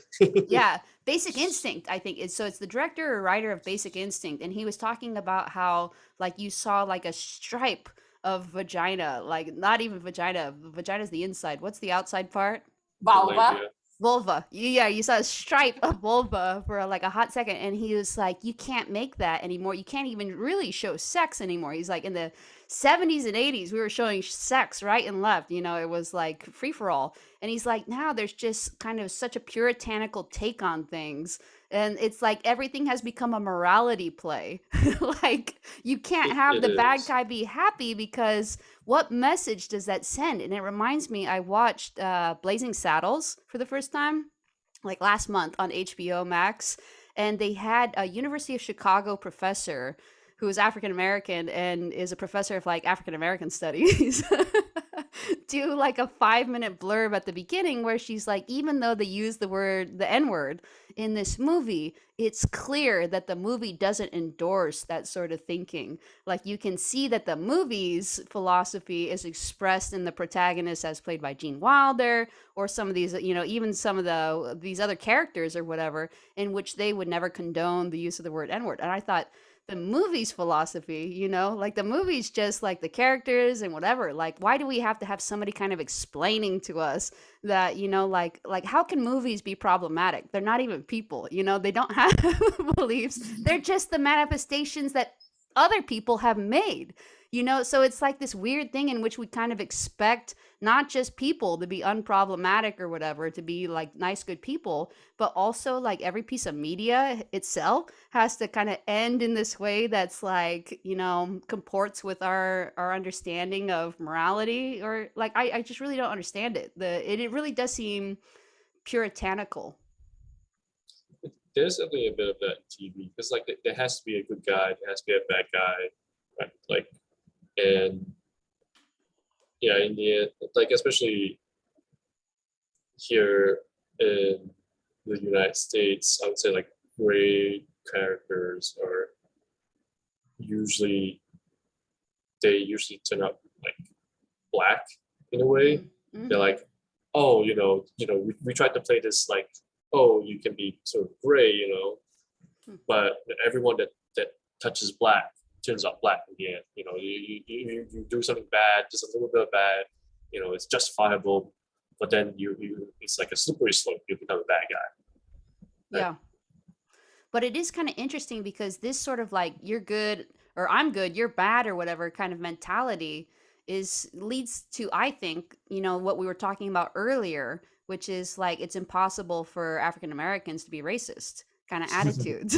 Speaker 1: yeah, Basic Instinct, I think. It's the director or writer of Basic Instinct, and he was talking about how like you saw like a stripe of vagina, like not even vagina. Vagina's the inside. What's the outside part?
Speaker 3: No
Speaker 2: Vulva.
Speaker 3: idea.
Speaker 1: Vulva. Yeah, you saw a stripe of vulva for like a hot second, and he was like, "You can't make that anymore. You can't even really show sex anymore." He's like, in the 70s and 80s, we were showing sex right and left. It was like free for all. And he's like, now there's just kind of such a puritanical take on things. And it's like everything has become a morality play. Like, you can't have
Speaker 3: It
Speaker 1: the bad
Speaker 3: is.
Speaker 1: guy be happy because what message does that send? And it reminds me, I watched Blazing Saddles for the first time, like last month on HBO Max. And they had a University of Chicago professor who is African American and is a professor of like African American studies. do like a 5 minute blurb at the beginning where she's like, even though they use the N word in this movie, it's clear that the movie doesn't endorse that sort of thinking. Like you can see that the movie's philosophy is expressed in the protagonist as played by Gene Wilder, or some of these, even some of these other characters or whatever, in which they would never condone the use of the word N word. And I thought, the movie's philosophy, like the movie's just like the characters and whatever. Like, why do we have to have somebody kind of explaining to us that, like how can movies be problematic? They're not even people, they don't have beliefs. They're just the manifestations that other people have made. So it's like this weird thing in which we kind of expect not just people to be unproblematic or whatever, to be like nice, good people, but also like every piece of media itself has to kind of end in this way that's like, comports with our understanding of morality, or like I just really don't understand it. It really does seem puritanical.
Speaker 3: There's definitely a bit of that in TV because like there has to be a good guy, there has to be a bad guy, right? Like, and yeah, in the end, like especially here in the United States, I would say like gray characters are usually they usually turn out like black in a way. They're
Speaker 1: Mm-hmm.
Speaker 3: like, oh, we tried to play this like, oh, you can be sort of gray, but everyone that touches black turns out black in the end. You do something bad, just a little bit of bad, it's justifiable, but then you it's like a slippery slope. You become a bad guy. Like,
Speaker 1: Yeah. But it is kind of interesting because this sort of like you're good or I'm good, you're bad or whatever kind of mentality is leads to, I think, what we were talking about earlier, which is like it's impossible for African Americans to be racist kind of attitudes.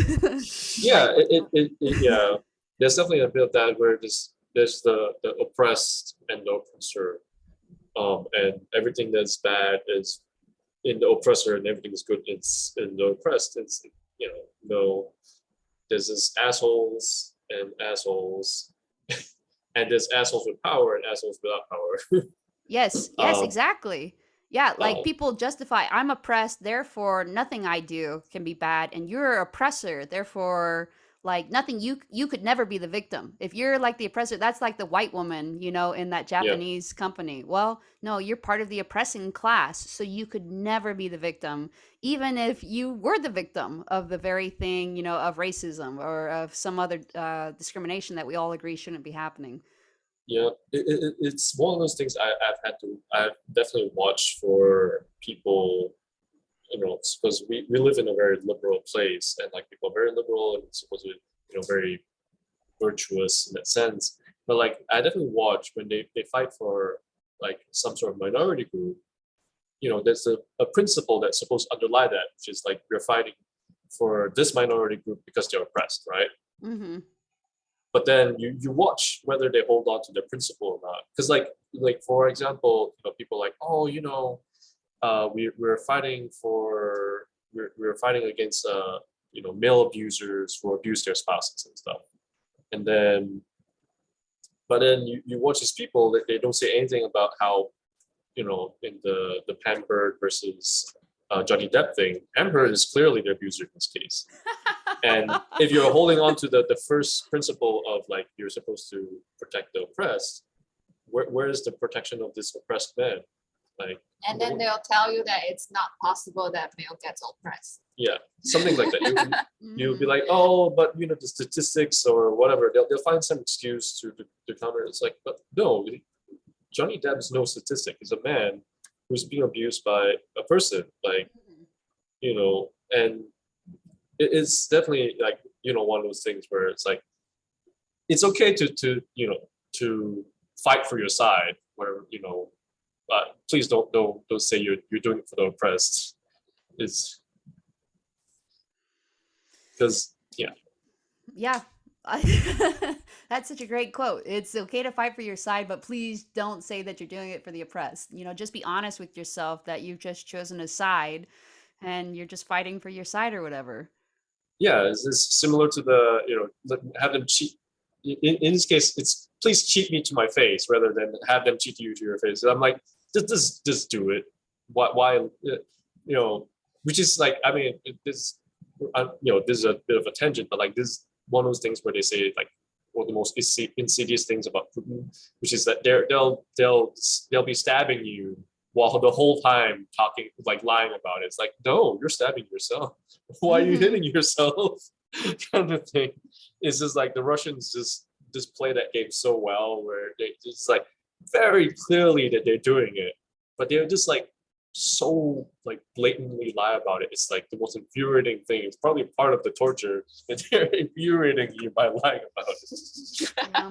Speaker 3: yeah,
Speaker 1: Like,
Speaker 3: yeah. There's definitely a bit of that where there's the oppressed and the oppressor, and everything that's bad is in the oppressor, and everything is good in the oppressed. It's no, there's this assholes and assholes, and there's assholes with power and assholes without power.
Speaker 1: yes, yes,
Speaker 3: um,
Speaker 1: exactly. Yeah, like
Speaker 3: um,
Speaker 1: people justify, I'm oppressed, therefore nothing I do can be bad, and you're an oppressor, therefore like nothing you could never be the victim. If you're like the oppressor, that's like the white woman, in that
Speaker 3: yeah,
Speaker 1: Japanese company. Well, no, you're part of the oppressing class, so you could never be the victim, even if you were the victim of the very thing, of racism or of some other discrimination that we all agree shouldn't be happening.
Speaker 3: yeah. It's one of those things I've definitely watched for people, because we live in a very liberal place, and like people are very liberal and supposedly, very virtuous in that sense. But like I definitely watch when they fight for like some sort of minority group, there's a principle that's supposed to underlie that, which is like we're fighting for this minority group because they're oppressed, right?
Speaker 1: Mm-hmm.
Speaker 3: But then you watch whether they hold on to their principle or not. Because like for example, people like, oh, we're fighting for we're fighting against male abusers who abuse their spouses and stuff. And then but then you watch these people that they don't say anything about how, in the Pampered versus Johnny Depp thing, Pampered
Speaker 1: Right.
Speaker 3: is clearly the abuser in this case. And if you're holding on to the first principle of like you're supposed to protect the oppressed, where is the protection of this oppressed man? Like,
Speaker 2: And then they'll tell you that it's not possible that male gets oppressed.
Speaker 3: yeah, something like that. You'll be
Speaker 1: Mm.
Speaker 3: like, oh, but the statistics or whatever. They'll find some excuse to counter. It's like, but no, Johnny Depp is no statistic. He's a man who's being abused by a person. Like, and it's definitely like one of those things where it's like it's okay to fight for your side. Where but please don't say you're doing it for the oppressed. It's because yeah.
Speaker 1: Yeah. That's such a great quote. It's okay to fight for your side, but please don't say that you're doing it for the oppressed. Just be honest with yourself that you've just chosen a side and you're just fighting for your side or whatever.
Speaker 3: Yeah, it's similar to the have them cheat in this case, it's please cheat me to my face rather than have them cheat you to your face. And I'm like, just do it. Why, which is like, I mean, this, this is a bit of a tangent, but like this one of those things where they say like one of the most insidious things about Putin, which is that they'll be stabbing you while the whole time talking like lying about it. It's like, no, you're stabbing yourself. Why are you hitting yourself? Kind of thing. It's just like the Russians just play that game so well, where they just like very clearly that they're doing it, but they're just like so like blatantly lie about it. It's like the most infuriating thing. It's probably part of the torture that they're infuriating you by lying about it.
Speaker 1: Yeah.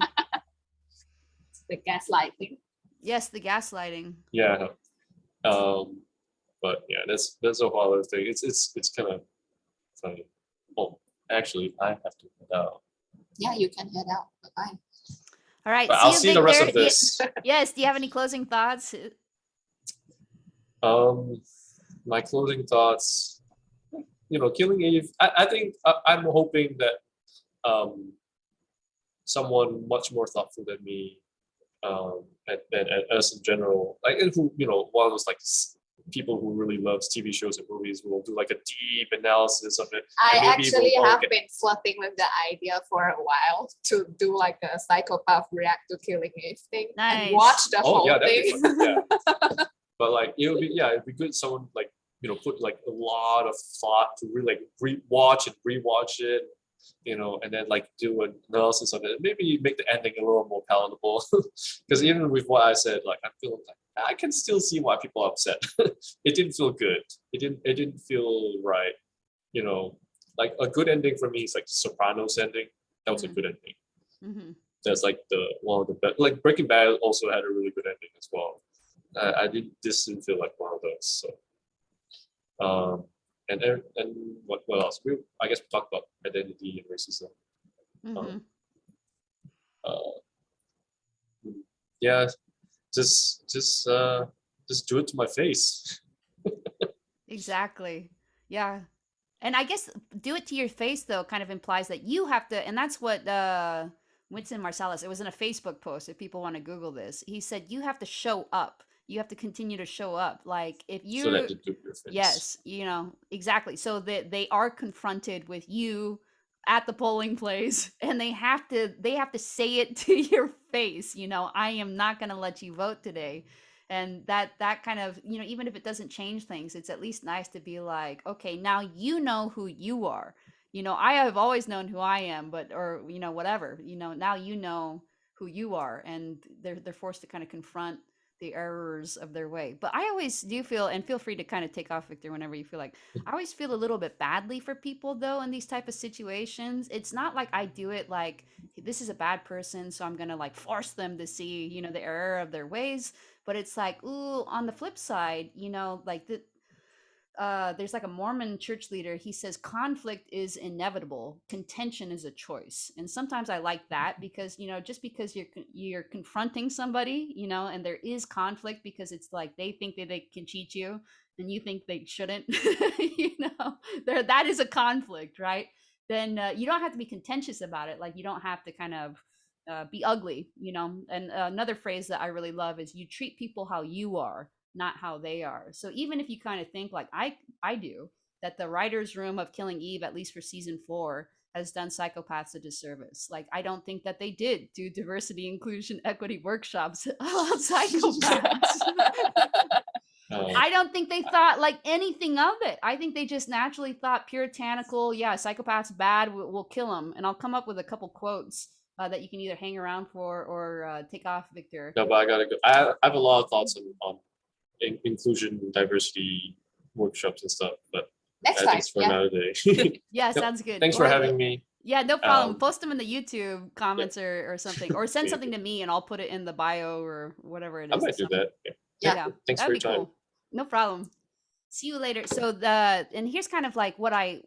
Speaker 2: The gaslighting.
Speaker 1: Yes, the gaslighting.
Speaker 3: Yeah. But yeah, that's a whole other thing. It's kind of funny. Oh, actually, I have to head out.
Speaker 2: Yeah, you can head out. Bye.
Speaker 1: All right.
Speaker 3: But I'll see the rest of this.
Speaker 1: Yes. Do you have any closing thoughts?
Speaker 3: My closing thoughts. Killing Eve. I think I'm hoping that someone much more thoughtful than me, and us in general, like, and who one of those like people who really loves TV shows and movies will do like a deep analysis of it.
Speaker 2: I actually have been flirting with the idea for a while to do like a psychopath react to Killing Eve thing and watch the whole thing.
Speaker 3: Yeah. But like it'd be good someone like put like a lot of thought to really like rewatch it, and then like do an analysis of it. Maybe make the ending a little more palatable. Because even with what I said, like I feel like I can still see why people are upset. It didn't feel good. It didn't feel right. Like a good ending for me is like Sopranos ending. That was a good ending.
Speaker 1: Mm-hmm.
Speaker 3: That's like one of the best. Like Breaking Bad also had a really good ending as well. This didn't feel like one of those. So, and what else? I guess we talked about identity and racism.
Speaker 1: Mm-hmm.
Speaker 3: Yeah, just do it to my face.
Speaker 1: Exactly. Yeah. And I guess do it to your face though kind of implies that you have to, and that's what Winston Marsalis, it was in a Facebook post if people want to Google this. He said you have to show up. You have to continue to show up. Like if you
Speaker 3: so that you do your face.
Speaker 1: Yes, exactly. So that they are confronted with you at the polling place and they have to say it to your face, I am not going to let you vote today. And that kind of, even if it doesn't change things, it's at least nice to be like, okay, now you know who you are. I have always known who I am, but or whatever, now you know who you are, and they're forced to kind of confront the errors of their way. But I always do feel, and feel free to kind of take off, Victor, whenever you feel like, I always feel a little bit badly for people though in these type of situations. It's not like I do it like this is a bad person, so I'm gonna like force them to see the error of their ways. But it's like, ooh, on the flip side, like there's like a Mormon church leader. He says conflict is inevitable, contention is a choice. And sometimes I like that because just because you're confronting somebody, and there is conflict because it's like they think that they can cheat you and you think they shouldn't, that is a conflict, right? Then you don't have to be contentious about it. Like you don't have to kind of be ugly, And another phrase that I really love is you treat people how you are, not how they are. So even if you kind of think like I do, that the writer's room of Killing Eve, at least for season 4, has done Psychopaths a disservice. Like I don't think that they did do diversity, inclusion, equity workshops on Psychopaths. I don't think they thought like anything of it. I think they just naturally thought puritanical, psychopaths bad, we'll kill them. And I'll come up with a couple quotes that you can either hang around for or take off, Victor.
Speaker 3: No, but I gotta go. I have a lot of thoughts on inclusion, diversity workshops and stuff, but
Speaker 2: next
Speaker 3: I think it's for another day.
Speaker 1: Yeah, sounds good.
Speaker 3: Thanks for having me.
Speaker 1: Yeah, no problem. Post them in the YouTube comments or something, or send something to me and I'll put it in the bio or whatever it is.
Speaker 3: I might do that.
Speaker 1: Yeah.
Speaker 3: Thanks for your time. Cool.
Speaker 1: No problem. See you later. So and here's kind of like what I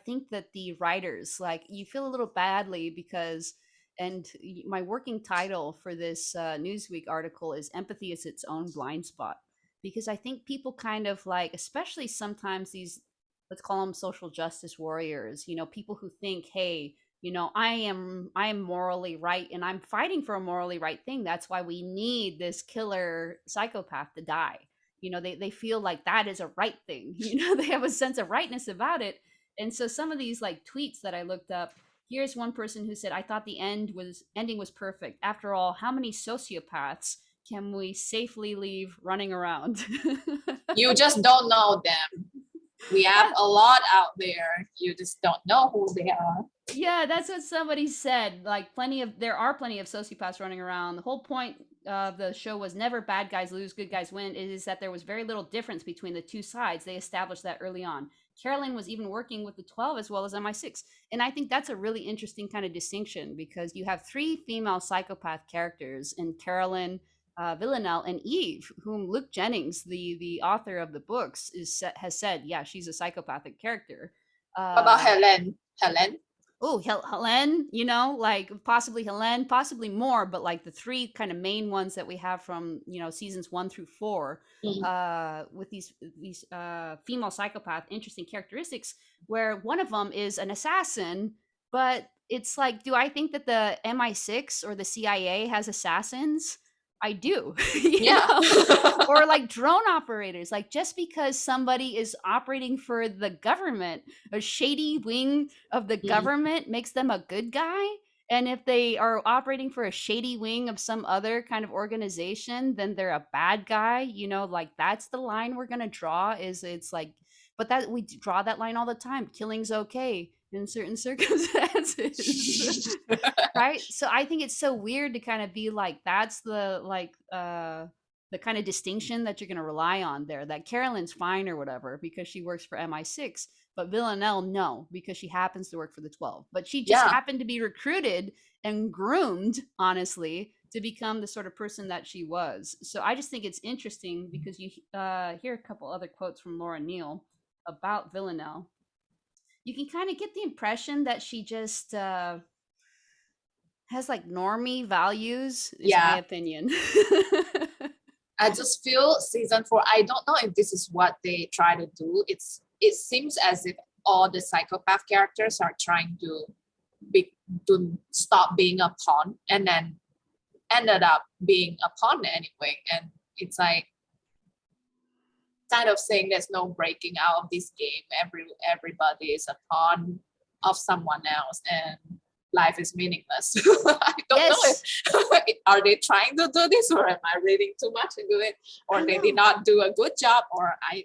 Speaker 1: think that the writers, like, you feel a little badly because, and my working title for this Newsweek article is "Empathy is its own blind spot," because I think people kind of like, especially sometimes these, let's call them social justice warriors, people who think, hey, I am morally right and I'm fighting for a morally right thing. That's why we need this killer psychopath to die. They feel like that is a right thing. They have a sense of rightness about it. And so some of these like tweets that I looked up, here's one person who said, I thought the ending was perfect. After all, how many sociopaths can we safely leave running around?
Speaker 2: You just don't know them. We have a lot out there. You just don't know who they are.
Speaker 1: Yeah, that's what somebody said. Like there are plenty of sociopaths running around. The whole point of the show was never bad guys lose, good guys win. It is that there was very little difference between the two sides. They established that early on. Carolyn was even working with the 12 as well as MI6. And I think that's a really interesting kind of distinction because you have three female psychopath characters in Carolyn, Villanelle, and Eve, whom Luke Jennings, the author of the books, has said, yeah, she's a psychopathic character.
Speaker 2: About Helen. Helen.
Speaker 1: Oh, Helen, like possibly Helen, possibly more, but like the three kind of main ones that we have from seasons 1 through 4, with these female psychopath interesting characteristics, where one of them is an assassin, but it's like, do I think that the MI6 or the CIA has assassins? I do.
Speaker 2: Yeah.
Speaker 1: Or like drone operators. Like just because somebody is operating for the government, a shady wing of the government makes them a good guy. And if they are operating for a shady wing of some other kind of organization, then they're a bad guy. Like that's the line we're gonna draw. It's like, but that we draw that line all the time. Killing's okay in certain circumstances. Right? So I think it's so weird to kind of be like, that's the kind of distinction that you're going to rely on there, that Carolyn's fine or whatever because she works for MI6, but Villanelle, no, because she happens to work for the 12. But she just happened to be recruited and groomed, honestly, to become the sort of person that she was. So I just think it's interesting because you hear a couple other quotes from Laura Neal about Villanelle. You can kind of get the impression that she just has like normie values, is my opinion.
Speaker 2: I just feel season 4, I don't know if this is what they try to do. It seems as if all the psychopath characters are trying to stop being a pawn and then ended up being a pawn anyway. And it's like kind of saying there's no breaking out of this game. Everybody is a pawn of someone else and life is meaningless. I don't know if are they trying to do this, or am I reading too much into it, or they did not do a good job, or I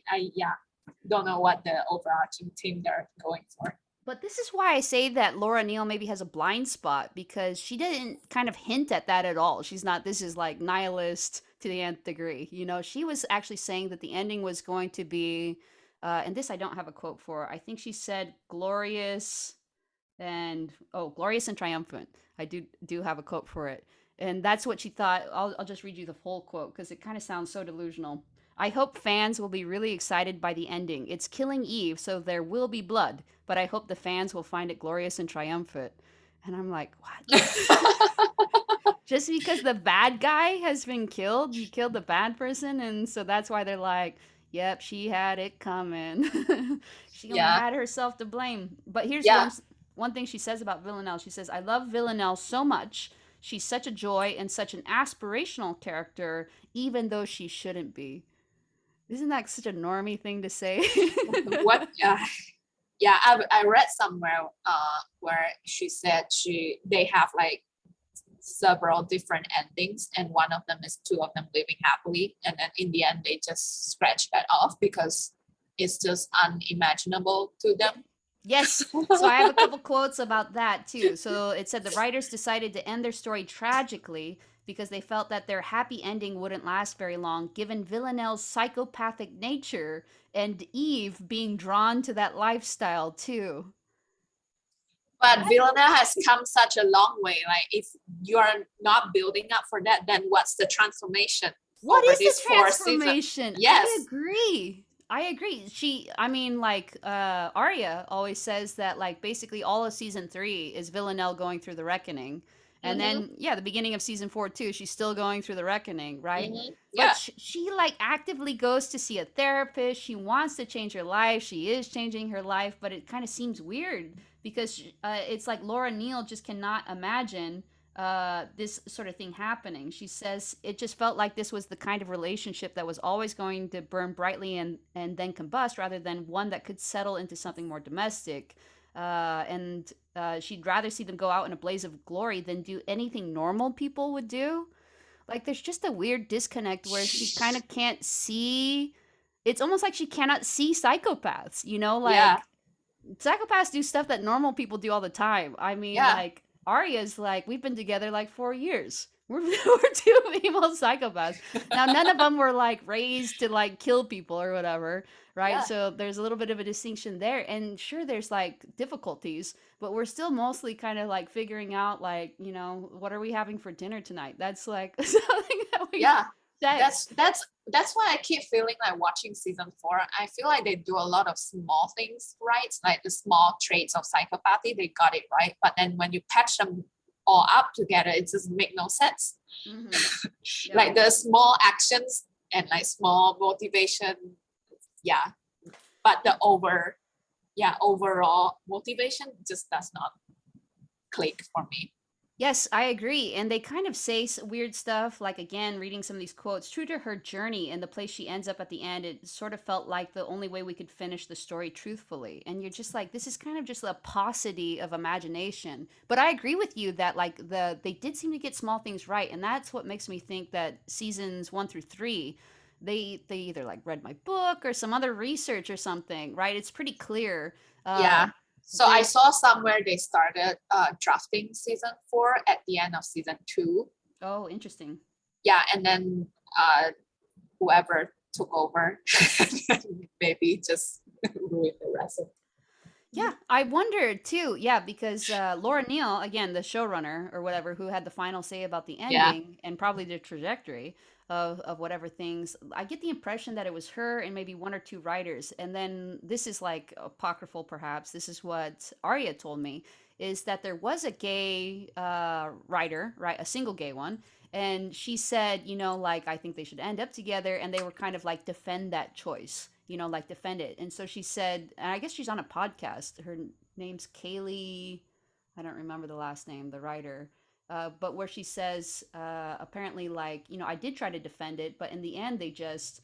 Speaker 2: don't know what the overarching theme they're going for.
Speaker 1: But this is why I say that Laura Neal maybe has a blind spot, because she didn't kind of hint at that at all. She's not, this is like nihilist to the nth degree. She was actually saying that the ending was going to be, and this I don't have a quote for. I think she said glorious and triumphant. I do have a quote for it. And that's what she thought. I'll just read you the full quote because it kind of sounds so delusional. I hope fans will be really excited by the ending. It's killing Eve, so there will be blood, but I hope the fans will find it glorious and triumphant. And I'm like, what? Just because the bad guy has been killed, you killed the bad person, and so that's why they're like, yep, she had it coming. She only had herself to blame. But here's one thing she says about Villanelle. She says, I love Villanelle so much. She's such a joy and such an aspirational character, even though she shouldn't be. Isn't that such a normie thing to say?
Speaker 2: What? I read somewhere where she said they have like several different endings, and one of them is two of them living happily, and then in the end they just scratch that off because it's just unimaginable to them.
Speaker 1: Yes. So I have a couple quotes about that too. So it said the writers decided to end their story tragically because they felt that their happy ending wouldn't last very long, given Villanelle's psychopathic nature and Eve being drawn to that lifestyle too.
Speaker 2: But Villanelle has come such a long way. Like, if you are not building up for that, then what's the transformation?
Speaker 1: What is the transformation?
Speaker 2: Yes.
Speaker 1: I agree. Arya always says that, like, basically all of season 3 is Villanelle going through the reckoning. And
Speaker 2: Mm-hmm.
Speaker 1: then, yeah, the beginning of season 4 too, she's still going through the reckoning, right?
Speaker 2: Mm-hmm.
Speaker 1: But
Speaker 2: Yeah.
Speaker 1: she like actively goes to see a therapist. She wants to change her life. She is changing her life, but it kind of seems weird because it's like Laura Neal just cannot imagine this sort of thing happening. She says it just felt like this was the kind of relationship that was always going to burn brightly and then combust rather than one that could settle into something more domestic. And she'd rather see them go out in a blaze of glory than do anything normal people would do. Like, there's just a weird disconnect where she kind of can't see. It's almost like she cannot see psychopaths, you know?
Speaker 2: Yeah.
Speaker 1: Like, psychopaths do stuff that normal people do all the time. I mean,
Speaker 2: Yeah.
Speaker 1: like Arya's like, we've been together like 4 years. We're two female psychopaths. Now, none of them were like raised to like kill people or whatever, right?
Speaker 2: Yeah.
Speaker 1: So there's a little bit of a distinction there. And sure, there's like difficulties, but we're still mostly kind of like figuring out, like, what are we having for dinner tonight? That's like something that we
Speaker 2: Yeah.
Speaker 1: say.
Speaker 2: That's why I keep feeling like watching season 4. I feel like they do a lot of small things right, like the small traits of psychopathy. They got it right, but then when you patch them all up together, it just make no sense.
Speaker 1: Hmm. Yeah.
Speaker 2: Like the small actions and like small motivation, yeah, but the overall motivation just does not click for me.
Speaker 1: Yes, I agree. And they kind of say weird stuff. Like, again, reading some of these quotes, true to her journey and the place she ends up at the end, it sort of felt like the only way we could finish the story truthfully. And you're just like, this is kind of just a paucity of imagination. But I agree with you that, like, they did seem to get small things right. And that's what makes me think that seasons 1 through 3, they either like read my book or some other research or something, right? It's pretty clear.
Speaker 2: Yeah. So I
Speaker 1: They
Speaker 2: saw somewhere they started drafting season 4 at the end of season 2.
Speaker 1: Oh, interesting.
Speaker 2: Yeah, and then whoever took over maybe just ruined the rest of it.
Speaker 1: Yeah, I wondered too. Yeah, because Laura Neal, again, the showrunner or whatever, who had the final say about the
Speaker 2: Yeah.
Speaker 1: ending and probably the trajectory of whatever things, I get the impression that it was her and maybe one or two writers. And then this is like apocryphal, perhaps. This is what Arya told me, is that there was a gay writer, right, a single gay one. And she said, like, I think they should end up together. And they were kind of like defend that choice, like defend it. And so she said, and I guess she's on a podcast. Her name's Kaylee. I don't remember the last name, the writer. But where she says, apparently, like, I did try to defend it, but in the end, they just,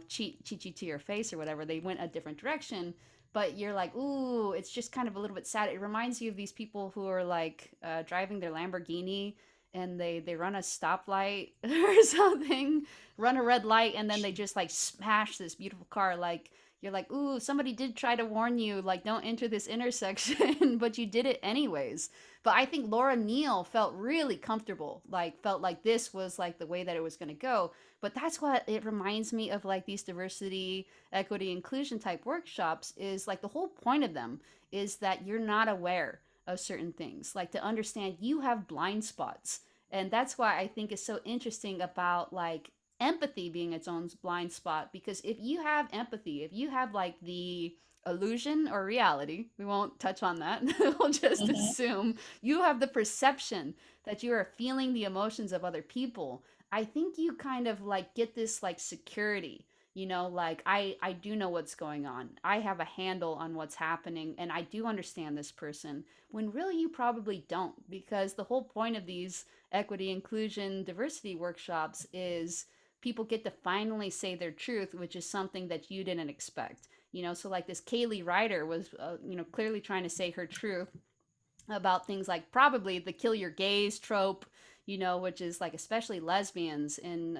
Speaker 1: cheat to your face or whatever. They went a different direction. But you're like, ooh, it's just kind of a little bit sad. It reminds you of these people who are like driving their Lamborghini and they run a stoplight or something, run a red light, and then they just like smash this beautiful car. Like, you're like, ooh, somebody did try to warn you, like, don't enter this intersection, but you did it anyways. But I think Laura Neal felt really comfortable, like, felt like this was like the way that it was going to go. But that's what it reminds me of, like, these diversity, equity, inclusion type workshops, is like the whole point of them is that you're not aware of certain things, like to understand you have blind spots. And that's why I think it's so interesting about like empathy being its own blind spot, because if you have empathy, if you have like the illusion or reality, we won't touch on that, we'll just
Speaker 2: Mhm.
Speaker 1: assume you have the perception that you are feeling the emotions of other people. I think you kind of like get this like security, like I do know what's going on, I have a handle on what's happening, and I do understand this person, when really you probably don't, because the whole point of these equity, inclusion, diversity workshops is people get to finally say their truth, which is something that you didn't expect. So like this Kaylee Ryder was, clearly trying to say her truth about things like probably the kill your gays trope, which is like especially lesbians in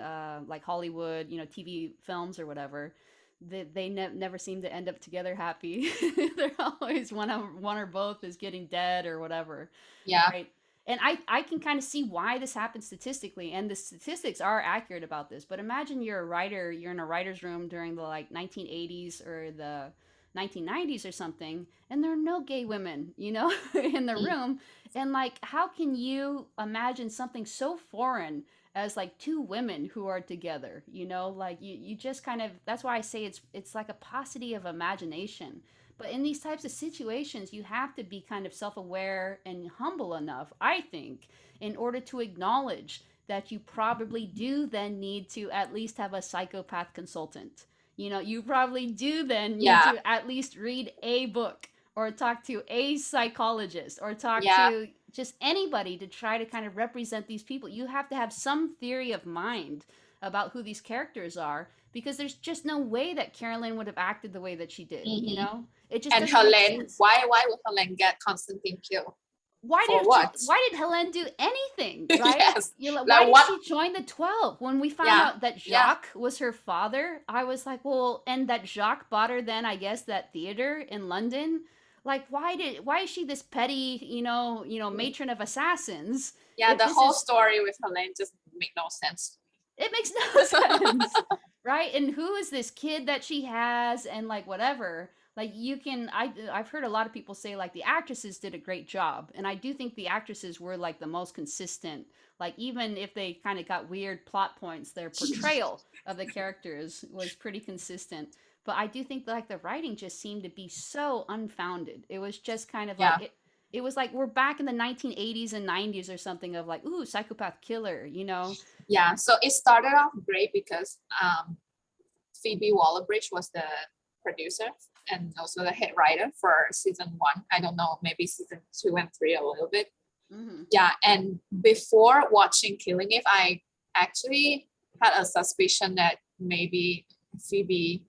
Speaker 1: like Hollywood, TV films or whatever. They never seem to end up together happy. They're always one or both is getting dead or whatever,
Speaker 2: Yeah.
Speaker 1: right? And I can kind of see why this happens statistically, and the statistics are accurate about this. But imagine you're a writer, you're in a writer's room during the like 1980s or the 1990s or something, and there are no gay women, in the
Speaker 2: Mm.
Speaker 1: room. And like, how can you imagine something so foreign as like two women who are together? Like you just kind of, that's why I say it's like a paucity of imagination. But in these types of situations, you have to be kind of self aware and humble enough, I think, in order to acknowledge that you probably do then need to at least have a psychopath consultant. You probably do then need
Speaker 2: Yeah,
Speaker 1: to at least read a book or talk to a psychologist or talk
Speaker 2: yeah.
Speaker 1: to just anybody to try to kind of represent these people. You have to have some theory of mind about who these characters are because there's just no way that Carolyn would have acted the way that she did.
Speaker 2: Hmm.
Speaker 1: It just
Speaker 2: And
Speaker 1: doesn't make
Speaker 2: Helene,
Speaker 1: sense.
Speaker 2: why would Helene get Constantine killed?
Speaker 1: why
Speaker 2: For
Speaker 1: did she,
Speaker 2: what?
Speaker 1: why did Helen do anything, right?
Speaker 2: Yes.
Speaker 1: You're like, why
Speaker 2: Like
Speaker 1: did
Speaker 2: what?
Speaker 1: she join the 12? When we found
Speaker 2: Yeah,
Speaker 1: out that
Speaker 2: yeah.
Speaker 1: Jacques was her father, I was like, well, and that Jacques bought her then, I guess, that theater in London. Like, why is she this petty, matron of assassins
Speaker 2: Yeah,
Speaker 1: if
Speaker 2: the
Speaker 1: this
Speaker 2: whole
Speaker 1: is,
Speaker 2: story with Helene just make no sense.
Speaker 1: it makes no sense, right? And who is this kid that she has, and like whatever. Like I've heard a lot of people say like the actresses did a great job, and I do think the actresses were like the most consistent. Like even if they kind of got weird plot points, their portrayal of the characters was pretty consistent. But I do think like the writing just seemed to be so unfounded. It was just kind of like
Speaker 2: Yeah,
Speaker 1: it was like we're back in the 1980s and 90s or something of like, ooh, psychopath killer.
Speaker 2: yeah. So it started off great because Phoebe Waller-Bridge was the producer and also the head writer for season one. I don't know, maybe season two and three a little bit.
Speaker 1: Hmm.
Speaker 2: Yeah, and before watching Killing Eve, I actually had a suspicion that maybe Phoebe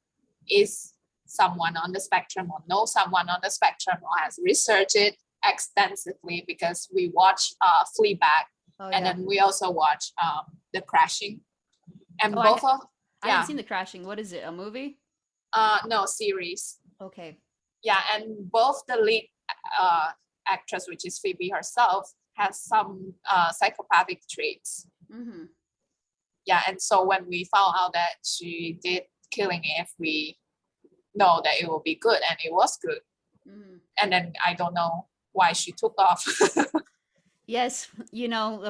Speaker 2: is someone on the spectrum or knows someone on the spectrum or has researched it extensively because we watch Fleabag
Speaker 1: Oh
Speaker 2: and
Speaker 1: yeah.
Speaker 2: then we also watch The Crashing
Speaker 1: Oh,
Speaker 2: and both of
Speaker 1: I haven't
Speaker 2: yeah
Speaker 1: seen The Crashing. What is it? A movie?
Speaker 2: no series.
Speaker 1: Okay.
Speaker 2: Yeah, and both the lead uh, actress, which is Phoebe herself, has some psychopathic traits.
Speaker 1: Mm-hmm.
Speaker 2: Yeah, and so when we found out that she did Killing Eve, we know that it will be good, and it was good.
Speaker 1: Mm-hmm.
Speaker 2: And then I don't know why she took off.
Speaker 1: Yes,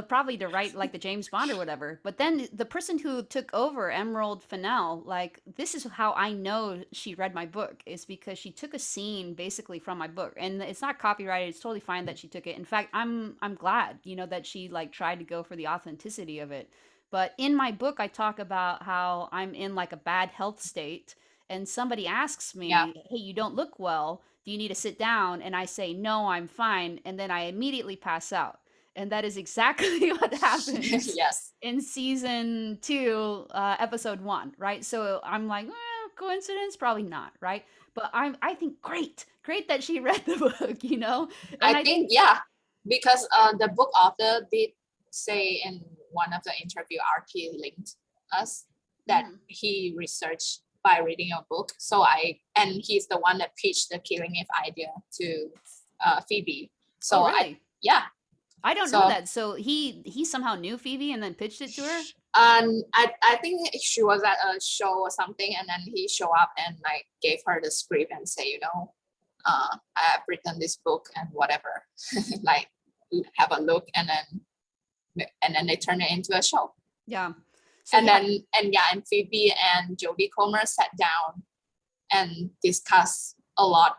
Speaker 1: probably to write like the James Bond or whatever. But then the person who took over, Emerald Fennell, like this is how I know she read my book is because she took a scene basically from my book, and it's not copyrighted. It's totally fine that she took it. In fact, I'm glad, that she like tried to go for the authenticity of it. But in my book, I talk about how I'm in like a bad health state, and somebody asks
Speaker 2: Yeah.
Speaker 1: me, "Hey, you don't look well. Do you need to sit down?" And I say, "No, I'm fine," and then I immediately pass out, and that is exactly what happens
Speaker 2: Yes.
Speaker 1: in season two, episode one, right? So I'm like, coincidence? Probably not, right? But I think great that she read the book. And
Speaker 2: I
Speaker 1: I
Speaker 2: think,
Speaker 1: think,
Speaker 2: yeah, because the book author did say in one of the interview RT linked us that
Speaker 1: mhm.
Speaker 2: he researched by reading your book. And he's the one that pitched the Killing Eve idea to Phoebe.
Speaker 1: Oh,
Speaker 2: So
Speaker 1: really?
Speaker 2: yeah,
Speaker 1: I don't know
Speaker 2: so
Speaker 1: that. So he somehow knew Phoebe and then pitched it to her.
Speaker 2: I think she was at a show or something, and then he showed up and like gave her the script and say, I have written this book and whatever, like have a look, and then they turn it into a show.
Speaker 1: Yeah. So
Speaker 2: And
Speaker 1: yeah.
Speaker 2: then and Phoebe and Jodie Comer sat down and discussed a lot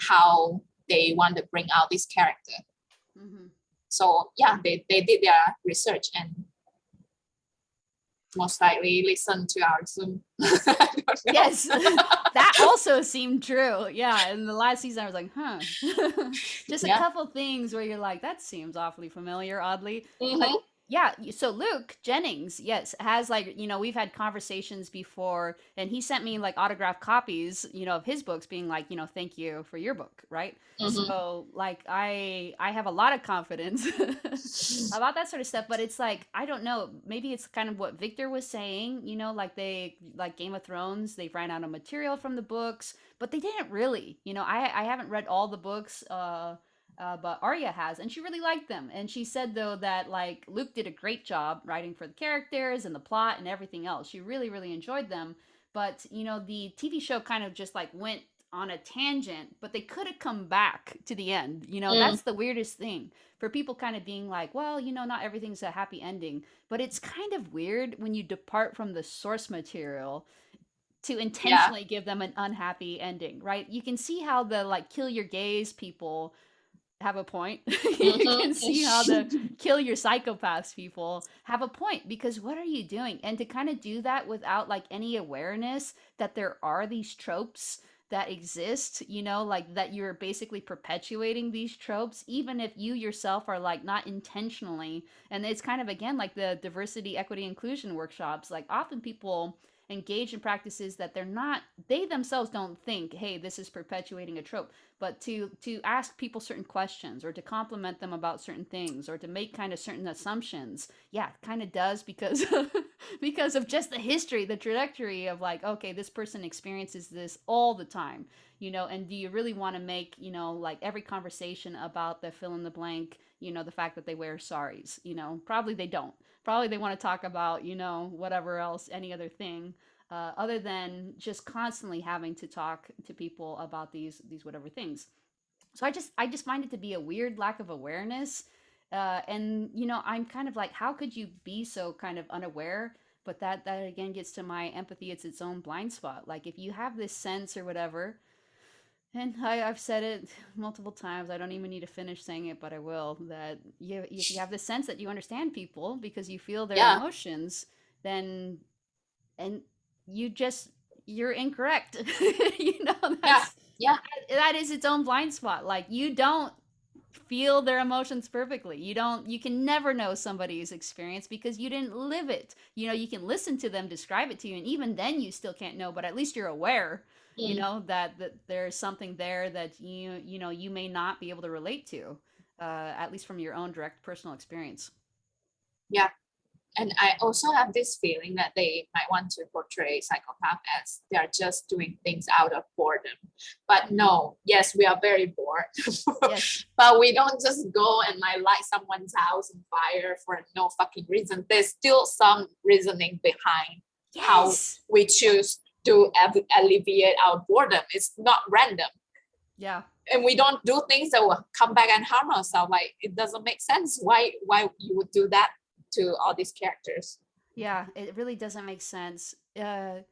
Speaker 2: how they want to bring out this character.
Speaker 1: Hmm.
Speaker 2: So yeah, they did their research and most likely listen to our Zoom. I don't know.
Speaker 1: Yes, that also seemed true. Yeah, in the last season, I was like, huh. Just a
Speaker 2: Yeah.
Speaker 1: couple things where you're like, that seems awfully familiar, oddly. But
Speaker 2: Mm-hmm.
Speaker 1: yeah, so Luke Jennings, yes, has like, we've had conversations before, and he sent me like autographed copies, of his books, being like, thank you for your book, right?
Speaker 2: Mm-hmm.
Speaker 1: So like I have a lot of confidence about that sort of stuff, but it's like I don't know, maybe it's kind of what Victor was saying, like they like Game of Thrones, they ran out of material from the books, but they didn't really. I haven't read all the books, but Arya has, and she really liked them. And she said though that like Luke did a great job writing for the characters and the plot and everything else. She really really enjoyed them, but the TV show kind of just like went on a tangent, but they could have come back to the end.
Speaker 2: Mm.
Speaker 1: That's the weirdest thing for people kind of being like, well, not everything's a happy ending, but it's kind of weird when you depart from the source material to
Speaker 2: Yeah.
Speaker 1: intentionally give them an unhappy ending, right? You can see how the like kill your gays people have a point. You can see how the
Speaker 2: Mhm.
Speaker 1: kill your psychopaths people have a point, because what are you doing? And to kind of do that without like any awareness that there are these tropes that exist, like that you're basically perpetuating these tropes, even if you yourself are like not intentionally. And it's kind of again like the diversity, equity, inclusion workshops. Like often people engage in practices that they themselves don't think, hey, this is perpetuating a trope, but to ask people certain questions or to compliment them about certain things or to make kind of certain assumptions, yeah, it kind of does, because because of just the history, the trajectory of like, okay, this person experiences this all the time, and do you really want to make, like every conversation about the fill in the blank, the fact that they wear saris? Probably they don't. Probably they want to talk about, whatever else, any other thing, other than just constantly having to talk to people about these whatever things. So I just find it to be a weird lack of awareness, and I'm kind of like, how could you be so kind of unaware? But that again gets to my empathy. It's its own blind spot. Like if you have this sense or whatever, and I've said it multiple times. I don't even need to finish saying it, but I will. That if you have the sense that you understand people because you feel their
Speaker 2: Yeah.
Speaker 1: emotions, then and you just you're incorrect.
Speaker 2: Yeah.
Speaker 1: That's
Speaker 2: Yeah.
Speaker 1: that is its own blind spot. Like you don't feel their emotions perfectly. You can never know somebody's experience because you didn't live it. You can listen to them describe it to you, and even then you still can't know, but at least you're aware,
Speaker 2: Mm.
Speaker 1: that there's something there that you may not be able to relate to, at least from your own direct personal experience.
Speaker 2: Yeah. And I also have this feeling that they might want to portray psychopath as they are just doing things out of boredom. But no, yes, we are very bored.
Speaker 1: Yes.
Speaker 2: But we don't just go and like light someone's house on fire for no fucking reason. There's still some reasoning behind how
Speaker 1: Yes.
Speaker 2: we choose to alleviate our boredom. It's not random.
Speaker 1: Yeah.
Speaker 2: And we don't do things that will come back and harm ourselves. Like it doesn't make sense. Why you would do that to all these characters?
Speaker 1: Yeah, it really doesn't make sense. And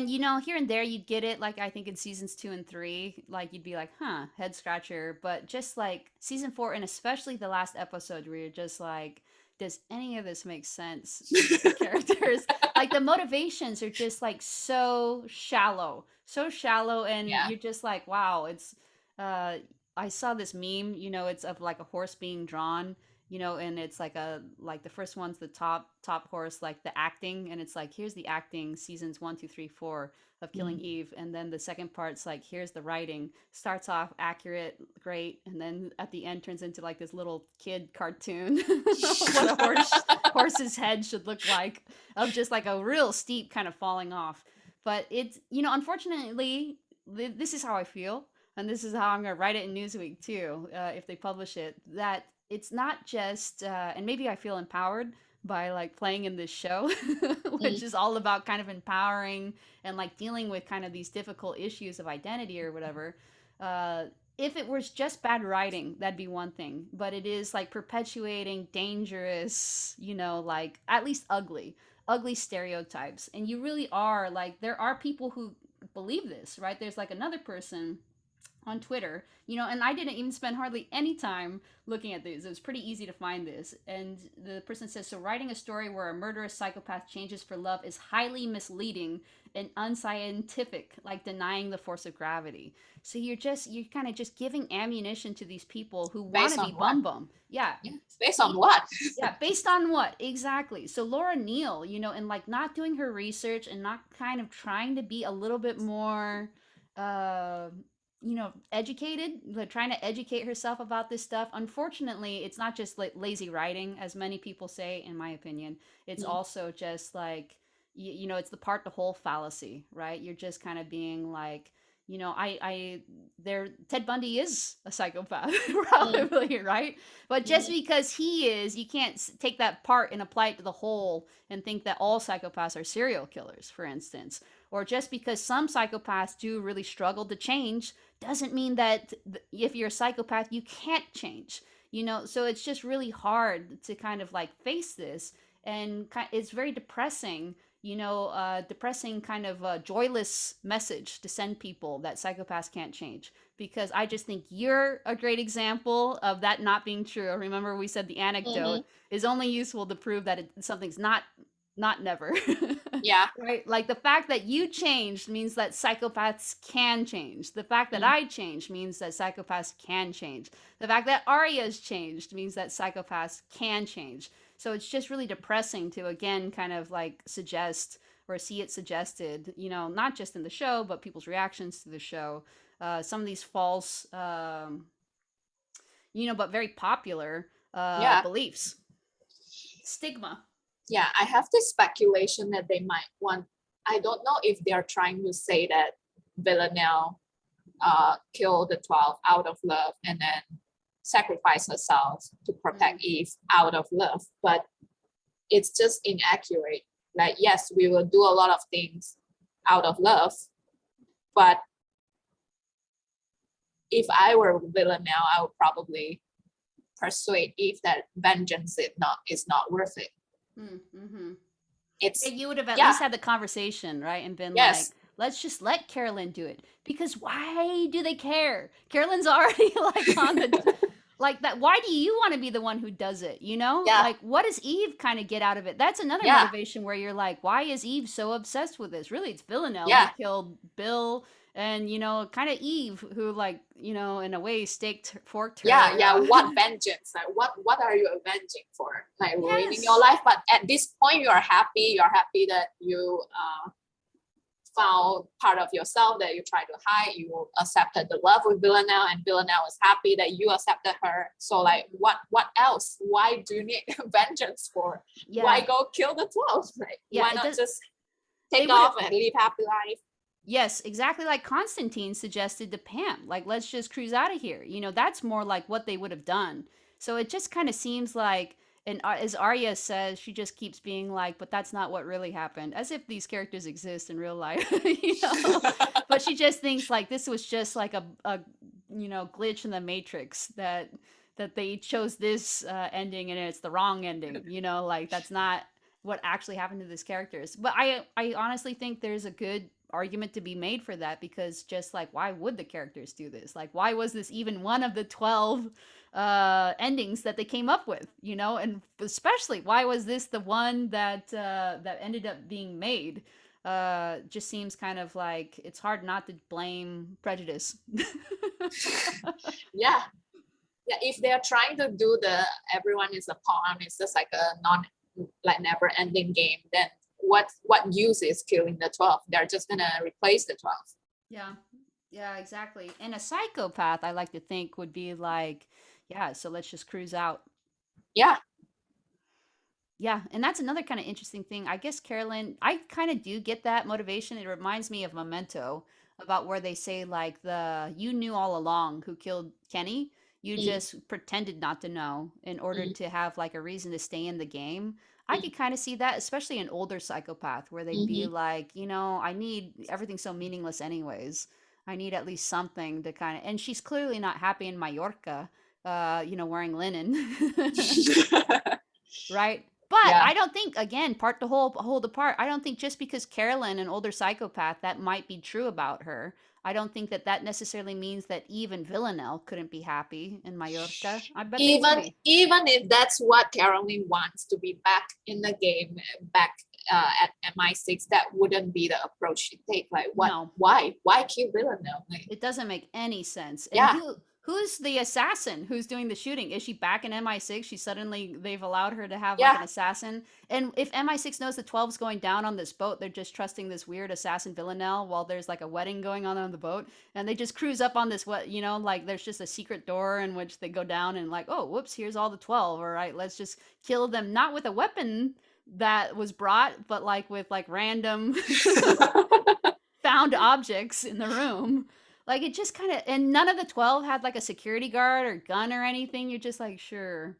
Speaker 1: here and there you'd get it, like I think in seasons 2 and 3, like you'd be like, huh, head scratcher. But just like season 4, and especially the last episode, where you're just like, does any of this make sense with the characters? Like the motivations are just like so shallow, and
Speaker 2: Yeah.
Speaker 1: you're just like, wow, it's. Uh, I saw this meme, it's of like a horse being drawn, and it's like the first one's the top horse, like the acting, and it's like, here's the acting, seasons 1, 2, 3, 4 of Killing
Speaker 2: Mm.
Speaker 1: Eve, and then the second part's like, here's the writing, starts off accurate, great, and then at the end turns into like this little kid cartoon what a horse's head should look like, of just like a real steep kind of falling off. But it's, unfortunately, this is how I feel, and this is how I'm going to write it in Newsweek too, if they publish it, that it's not just, and maybe I feel empowered by like playing in this show, which
Speaker 2: Mm.
Speaker 1: is all about kind of empowering and like dealing with kind of these difficult issues of identity or whatever. Uh, if it was just bad writing, that'd be one thing, but it is like perpetuating dangerous, like at least ugly stereotypes. And you really are like, there are people who believe this, right? There's like another person on Twitter, and I didn't even spend hardly any time looking at this. It was pretty easy to find this. And the person says, so writing a story where a murderous psychopath changes for love is highly misleading and unscientific, like denying the force of gravity. So you're kind of just giving ammunition to these people who want
Speaker 2: Based
Speaker 1: to be
Speaker 2: on what?
Speaker 1: bum. Yeah.
Speaker 2: Yeah. Based on what?
Speaker 1: Yeah, based on what? Exactly. So Laura Neal, and like not doing her research and not kind of trying to be a little bit more uh educated, like trying to educate herself about this stuff. Unfortunately, it's not just like lazy writing, as many people say, in my opinion. It's
Speaker 2: Mm.
Speaker 1: also just like, it's the part the whole fallacy, right? You're just kind of being like, Ted Bundy is a psychopath,
Speaker 2: Mm.
Speaker 1: probably, right? But just
Speaker 2: Mm.
Speaker 1: because he is, you can't take that part and apply it to the whole and think that all psychopaths are serial killers, for instance. Or just because some psychopaths do really struggle to change doesn't mean that if you're a psychopath, you can't change. So it's just really hard to kind of like face this. And it's very depressing, depressing kind of joyless message to send people that psychopaths can't change. Because I just think you're a great example of that not being true. Remember, we said the anecdote
Speaker 2: Hmm.
Speaker 1: is only useful to prove that something's not never.
Speaker 2: Yeah.
Speaker 1: Right? Like the fact that you changed means that psychopaths can change. The fact that
Speaker 2: Mm.
Speaker 1: I changed means that psychopaths can change. The fact that Arya's changed means that psychopaths can change. So it's just really depressing to again kind of like suggest or see it suggested, not just in the show, but people's reactions to the show. Some of these false, but very popular
Speaker 2: Yeah.
Speaker 1: beliefs. Stigma.
Speaker 2: Yeah, I have this speculation that they might want. I don't know if they are trying to say that Villanelle killed the 12 out of love and then sacrifice herself to
Speaker 1: Mm.
Speaker 2: protect Eve out of love, but it's just inaccurate. Like, yes, we will do a lot of things out of love, but if I were Villanelle, I would probably persuade Eve that vengeance is not worth it.
Speaker 1: Mm-hmm. Yeah,
Speaker 2: It's
Speaker 1: you would have at
Speaker 2: yeah,
Speaker 1: least had the conversation, right? And been like,
Speaker 2: yes,
Speaker 1: let's just let Carolyn do it. Because why do they care? Carolyn's already like on the like that. Why do you want to be the one who does it?
Speaker 2: yeah,
Speaker 1: Like what does Eve kind of get out of it? That's another
Speaker 2: yeah,
Speaker 1: motivation where you're like, why is Eve so obsessed with this? Really, it's Villanelle who
Speaker 2: yeah,
Speaker 1: killed Bill and kind of Eve who like, in a way forked
Speaker 2: yeah,
Speaker 1: her.
Speaker 2: yeah. What vengeance? Like, what are you avenging for? Like ruining your
Speaker 1: Yes.
Speaker 2: life? But at this point, you're happy. You're happy that you found part of yourself that you tried to hide. You accepted the love with Villanelle, and Villanelle is happy that you accepted her. So, like, what else? Why do you need vengeance for? Why
Speaker 1: Yeah.
Speaker 2: go kill the 12? Like,
Speaker 1: Yeah,
Speaker 2: why
Speaker 1: it
Speaker 2: not
Speaker 1: does.
Speaker 2: just
Speaker 1: They
Speaker 2: take
Speaker 1: would have.
Speaker 2: off and live happy life?
Speaker 1: Yes, exactly like Constantine suggested to Pam. Like, let's just cruise out of here. That's more like what they would have done. So it just kind of seems like, and as Arya says, she just keeps being like, but that's not what really happened, as if these characters exist in real life, But she just thinks like this was just like a glitch in the Matrix that they chose this ending and it's the wrong ending. Like that's not what actually happened to these characters. But I honestly think there's a good argument to be made for that because just like why would the characters do this? Like why was this even one of the 12 endings that they came up with, and especially why was this the one that ended up being made? Just seems kind of like it's hard not to blame prejudice.
Speaker 2: Yeah, yeah. If they're trying to do the everyone is a pawn, it's just like a non like never ending game. Then what use is killing the 12? They're just gonna replace the 12.
Speaker 1: Yeah. Yeah, exactly. And a psychopath, I like to think, would be like, yeah, so let's just cruise out.
Speaker 2: Yeah.
Speaker 1: Yeah, and that's another kind of interesting thing. I guess Carolyn, I kind of do get that motivation. It reminds me of Memento about where they say like the you knew all along who killed Kenny. You
Speaker 2: Mm,
Speaker 1: just pretended not to know in order
Speaker 2: mm,
Speaker 1: to have like a reason to stay in the game. I
Speaker 2: mm,
Speaker 1: could kind of see that, especially an older psychopath where they'd be
Speaker 2: mhm.
Speaker 1: like, I need everything so meaningless anyways. I need at least something to kind of, and she's clearly not happy in Mallorca, wearing linen. Right? But
Speaker 2: Yeah.
Speaker 1: I don't think, again, part to hold apart. I don't think just because Carolyn, an older psychopath, that might be true about her. I don't think that necessarily means that even Villanelle couldn't be happy in Mallorca. I bet they would
Speaker 2: even
Speaker 1: be.
Speaker 2: even if that's what Caroline wants to be back in the game, back at MI6, that wouldn't be the approach she take. Like, what?
Speaker 1: No,
Speaker 2: Why kill Villanelle? Like,
Speaker 1: it doesn't make any sense. And
Speaker 2: yeah,
Speaker 1: who's the assassin who's doing the shooting? Is she back in MI6? They've allowed her to have like
Speaker 2: yeah,
Speaker 1: an assassin. And if MI6 knows the 12's going down on this boat, they're just trusting this weird assassin Villanelle while there's like a wedding going on the boat, and they just cruise up on this like there's just a secret door in which they go down and like, oh, whoops, here's all the 12. All right, let's just kill them, not with a weapon that was brought, but like with like random found objects in the room. Like it just kind of, and none of the 12 had like a security guard or gun or anything. You're just like, sure.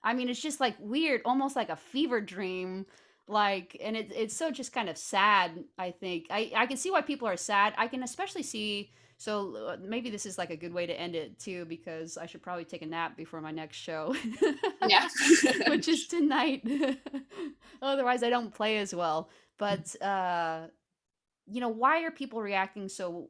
Speaker 1: I mean, it's just like weird, almost like a fever dream. Like, and it's so just kind of sad, I think. I can see why people are sad. I can especially see So maybe this is like a good way to end it too, because I should probably take a nap before my next show,
Speaker 2: Yeah.
Speaker 1: which is tonight. Otherwise, I don't play as well. But why are people reacting so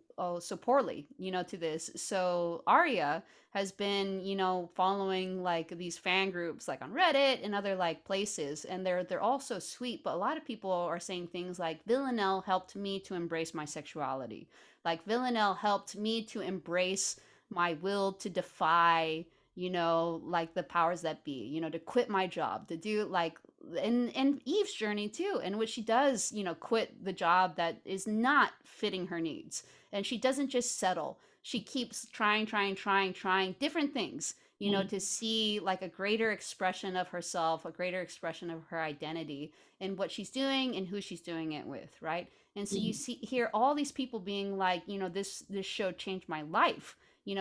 Speaker 1: poorly, to this? So Arya has been, following like these fan groups like on Reddit and other like places, and they're all so sweet, but a lot of people are saying things like Villanelle helped me to embrace my sexuality. Like Villanelle helped me to embrace my will to defy like the powers that be, to quit my job, to do like, and Eve's journey too, in which she does, quit the job that is not fitting her needs. And she doesn't just settle. She keeps trying different things,
Speaker 2: Mm,
Speaker 1: to see like a greater expression of herself, a greater expression of her identity and what she's doing and who she's doing it with, right? And so you
Speaker 2: mm,
Speaker 1: see hear all these people being like, this show changed my life,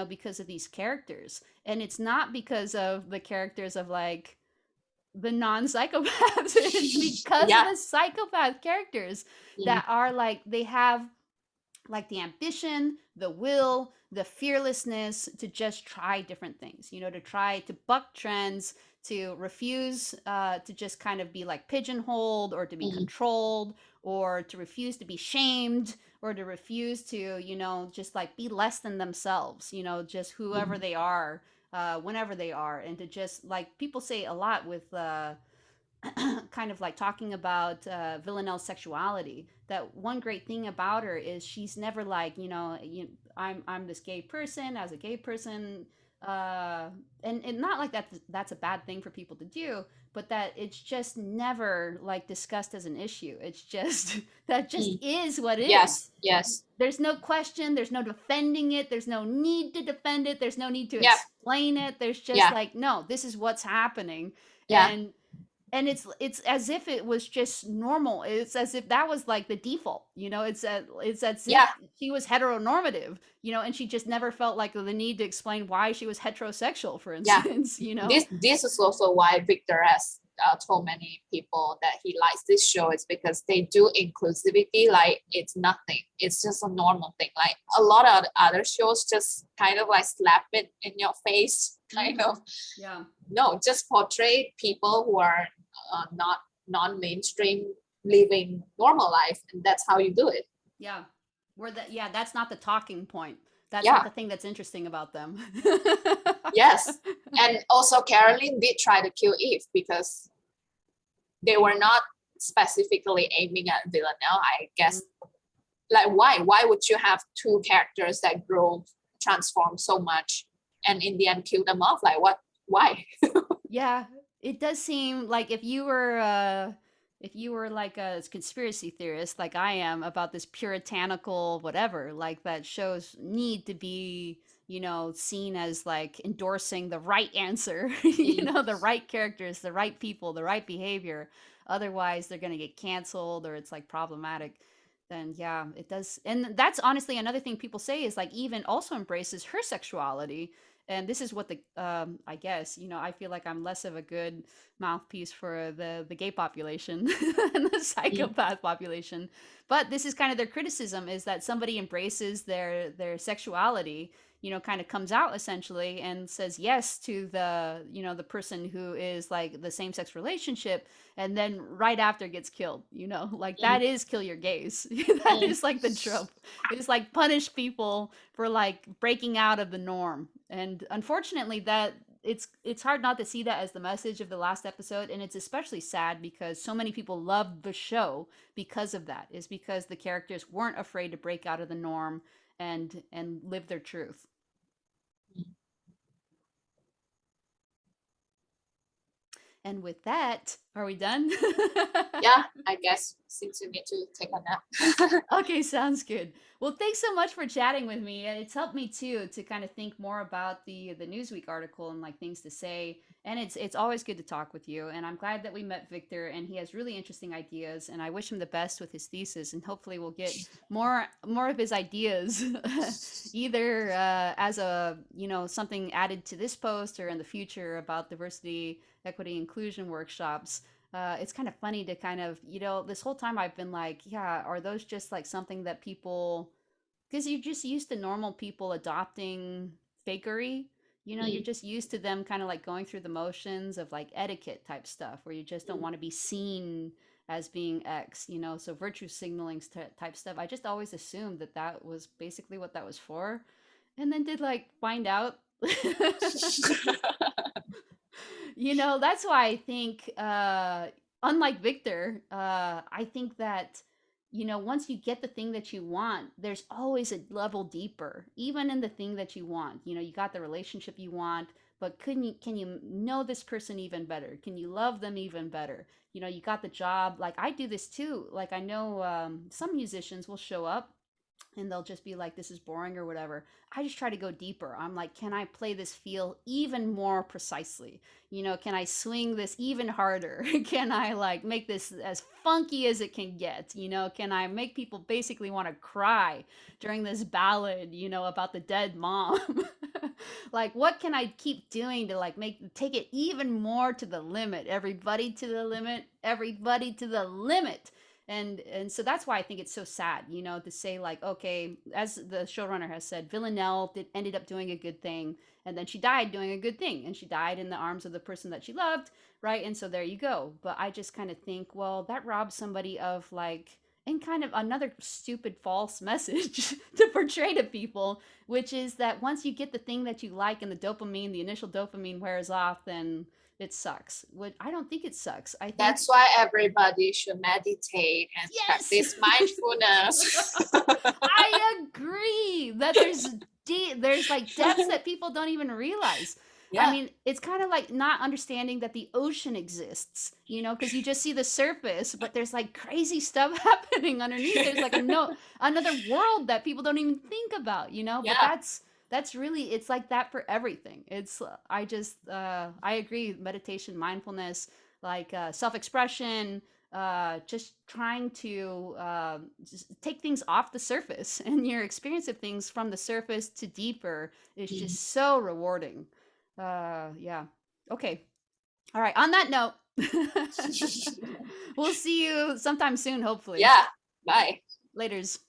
Speaker 1: because of these characters. And it's not because of the characters of like the non-psychopaths. It's because of
Speaker 2: yeah.
Speaker 1: the psychopath characters
Speaker 2: Mm,
Speaker 1: that are like, they have like the ambition, the will, the fearlessness to just try different things, to try to buck trends, to refuse to just kind of be like pigeonholed or to be
Speaker 2: mm,
Speaker 1: controlled, or to refuse to be shamed, or to refuse to, just like be less than themselves, just whoever
Speaker 2: mm,
Speaker 1: they are, whenever they are. And to just like people say a lot with kind of like talking about Villanelle's sexuality. That one great thing about her is she's never like, I'm this gay person as a gay person, and not like that's a bad thing for people to do, but that it's just never like discussed as an issue. It's just that just
Speaker 2: mm.
Speaker 1: is what is.
Speaker 2: Yes, yes.
Speaker 1: There's no question, there's no defending it, there's no need to defend it, there's no need to
Speaker 2: Yeah,
Speaker 1: explain it. There's just
Speaker 2: yeah,
Speaker 1: like, no, this is what's happening.
Speaker 2: yeah,
Speaker 1: And it's as if it was just normal. It's as if that was like the default. It's as if
Speaker 2: yeah,
Speaker 1: she was heteronormative, and she just never felt like the need to explain why she was heterosexual, for
Speaker 2: yeah.
Speaker 1: instance.
Speaker 2: This is also why Victor has told many people that he likes this show, is because they do inclusivity like it's nothing. It's just a normal thing. Like a lot of other shows just kind of like slap it in your face, kind
Speaker 1: Mhm.
Speaker 2: of.
Speaker 1: Yeah.
Speaker 2: No, just portray people who are not non-mainstream, living normal life, and that's how you do it.
Speaker 1: Yeah. Yeah, that's not the talking point. That's not
Speaker 2: Yeah,
Speaker 1: the thing that's interesting about them.
Speaker 2: yes. And also Caroline did try to kill Eve because they were not specifically aiming at Villanelle, I
Speaker 1: Mhm.
Speaker 2: guess. Like why would you have two characters that grow, transform so much, and in the end kill them off? Like what, why?
Speaker 1: Yeah, it does seem like if you were like a conspiracy theorist like I am about this puritanical whatever, like that shows need to be, seen as like endorsing the right answer,
Speaker 2: Mm,
Speaker 1: the right characters, the right people, the right behavior. Otherwise, they're going to get canceled or it's like problematic. Then yeah, it does. And that's honestly another thing people say is like even also embraces her sexuality. And this is what the I guess, I feel like I'm less of a good mouthpiece for the gay population and the
Speaker 2: mm,
Speaker 1: psychopath population. But this is kind of their criticism, is that somebody embraces their sexuality, kind of comes out essentially and says yes to the person who is like the same sex relationship, and then right after gets killed, like
Speaker 2: mm,
Speaker 1: that is kill your gays. That
Speaker 2: mm,
Speaker 1: is like the trope. It's like punish people for like breaking out of the norm. And unfortunately that it's hard not to see that as the message of the last episode. And it's especially sad because so many people loved the show because of that, is because the characters weren't afraid to break out of the norm and live their truth.
Speaker 2: mm.
Speaker 1: And with that, are we done?
Speaker 2: Yeah, I guess since you need to take a nap.
Speaker 1: Okay, sounds good. Well, thanks so much for chatting with me. It's helped me too to kind of think more about the Newsweek article and like things to say. And it's always good to talk with you. And I'm glad that we met Victor, and he has really interesting ideas. And I wish him the best with his thesis. And hopefully we'll get more of his ideas, either as a something added to this post, or in the future about diversity, equity, inclusion workshops. It's kind of funny to kind of, this whole time I've been like, yeah, are those just like something that people because you're just used to normal people adopting fakery. You know, you're
Speaker 2: Mm,
Speaker 1: just used to them kind of like going through the motions of like etiquette type stuff where you just don't
Speaker 2: mm.
Speaker 1: want to be seen as being X, you know, so virtue signaling type stuff. I just always assumed that that was basically what that was for. And then did like find out. You know, that's why I think, unlike Victor, I think that, you know, once you get the thing that you want, there's always a level deeper, even in the thing that you want. You know, you got the relationship you want, but can you know this person even better? Can you love them even better? You know, you got the job. Like I do this too. Like I know some musicians will show up and they'll just be like, this is boring or whatever. I just try to go deeper. I'm like, can I play this feel even more precisely? You know, can I swing this even harder? Can I like make this as funky as it can get? You know, can I make people basically want to cry during this ballad, you know, about the dead mom? Like what can I keep doing to like take it even more to the limit? Everybody to the limit, everybody to the limit. And so that's why I think it's so sad, you know, to say like, okay, as the showrunner has said, Villanelle ended up doing a good thing, and then she died doing a good thing, and she died in the arms of the person that she loved, right? And so there you go. But I just kind of think, well, that robs somebody of like, and kind of another stupid false message to portray to people, which is that once you get the thing that you like and the initial dopamine wears off, then it sucks. What I don't think it sucks. I think
Speaker 2: That's why everybody should meditate and
Speaker 1: yes.
Speaker 2: practice mindfulness.
Speaker 1: I agree that there's like depths that people don't even realize. I
Speaker 2: Yeah,
Speaker 1: mean, it's kind of like not understanding that the ocean exists, you know, because you just see the surface, but there's like crazy stuff happening underneath. There's like another world that people don't even think about, you know. But
Speaker 2: yeah.
Speaker 1: that's really it's like that for everything. It's I agree. Meditation, mindfulness, like self-expression, just trying to just take things off the surface and your experience of things from the surface to deeper is
Speaker 2: Mm.
Speaker 1: just so rewarding. Yeah. Okay. All right. On that note, we'll see you sometime soon, hopefully.
Speaker 2: Yeah, bye.
Speaker 1: Laters.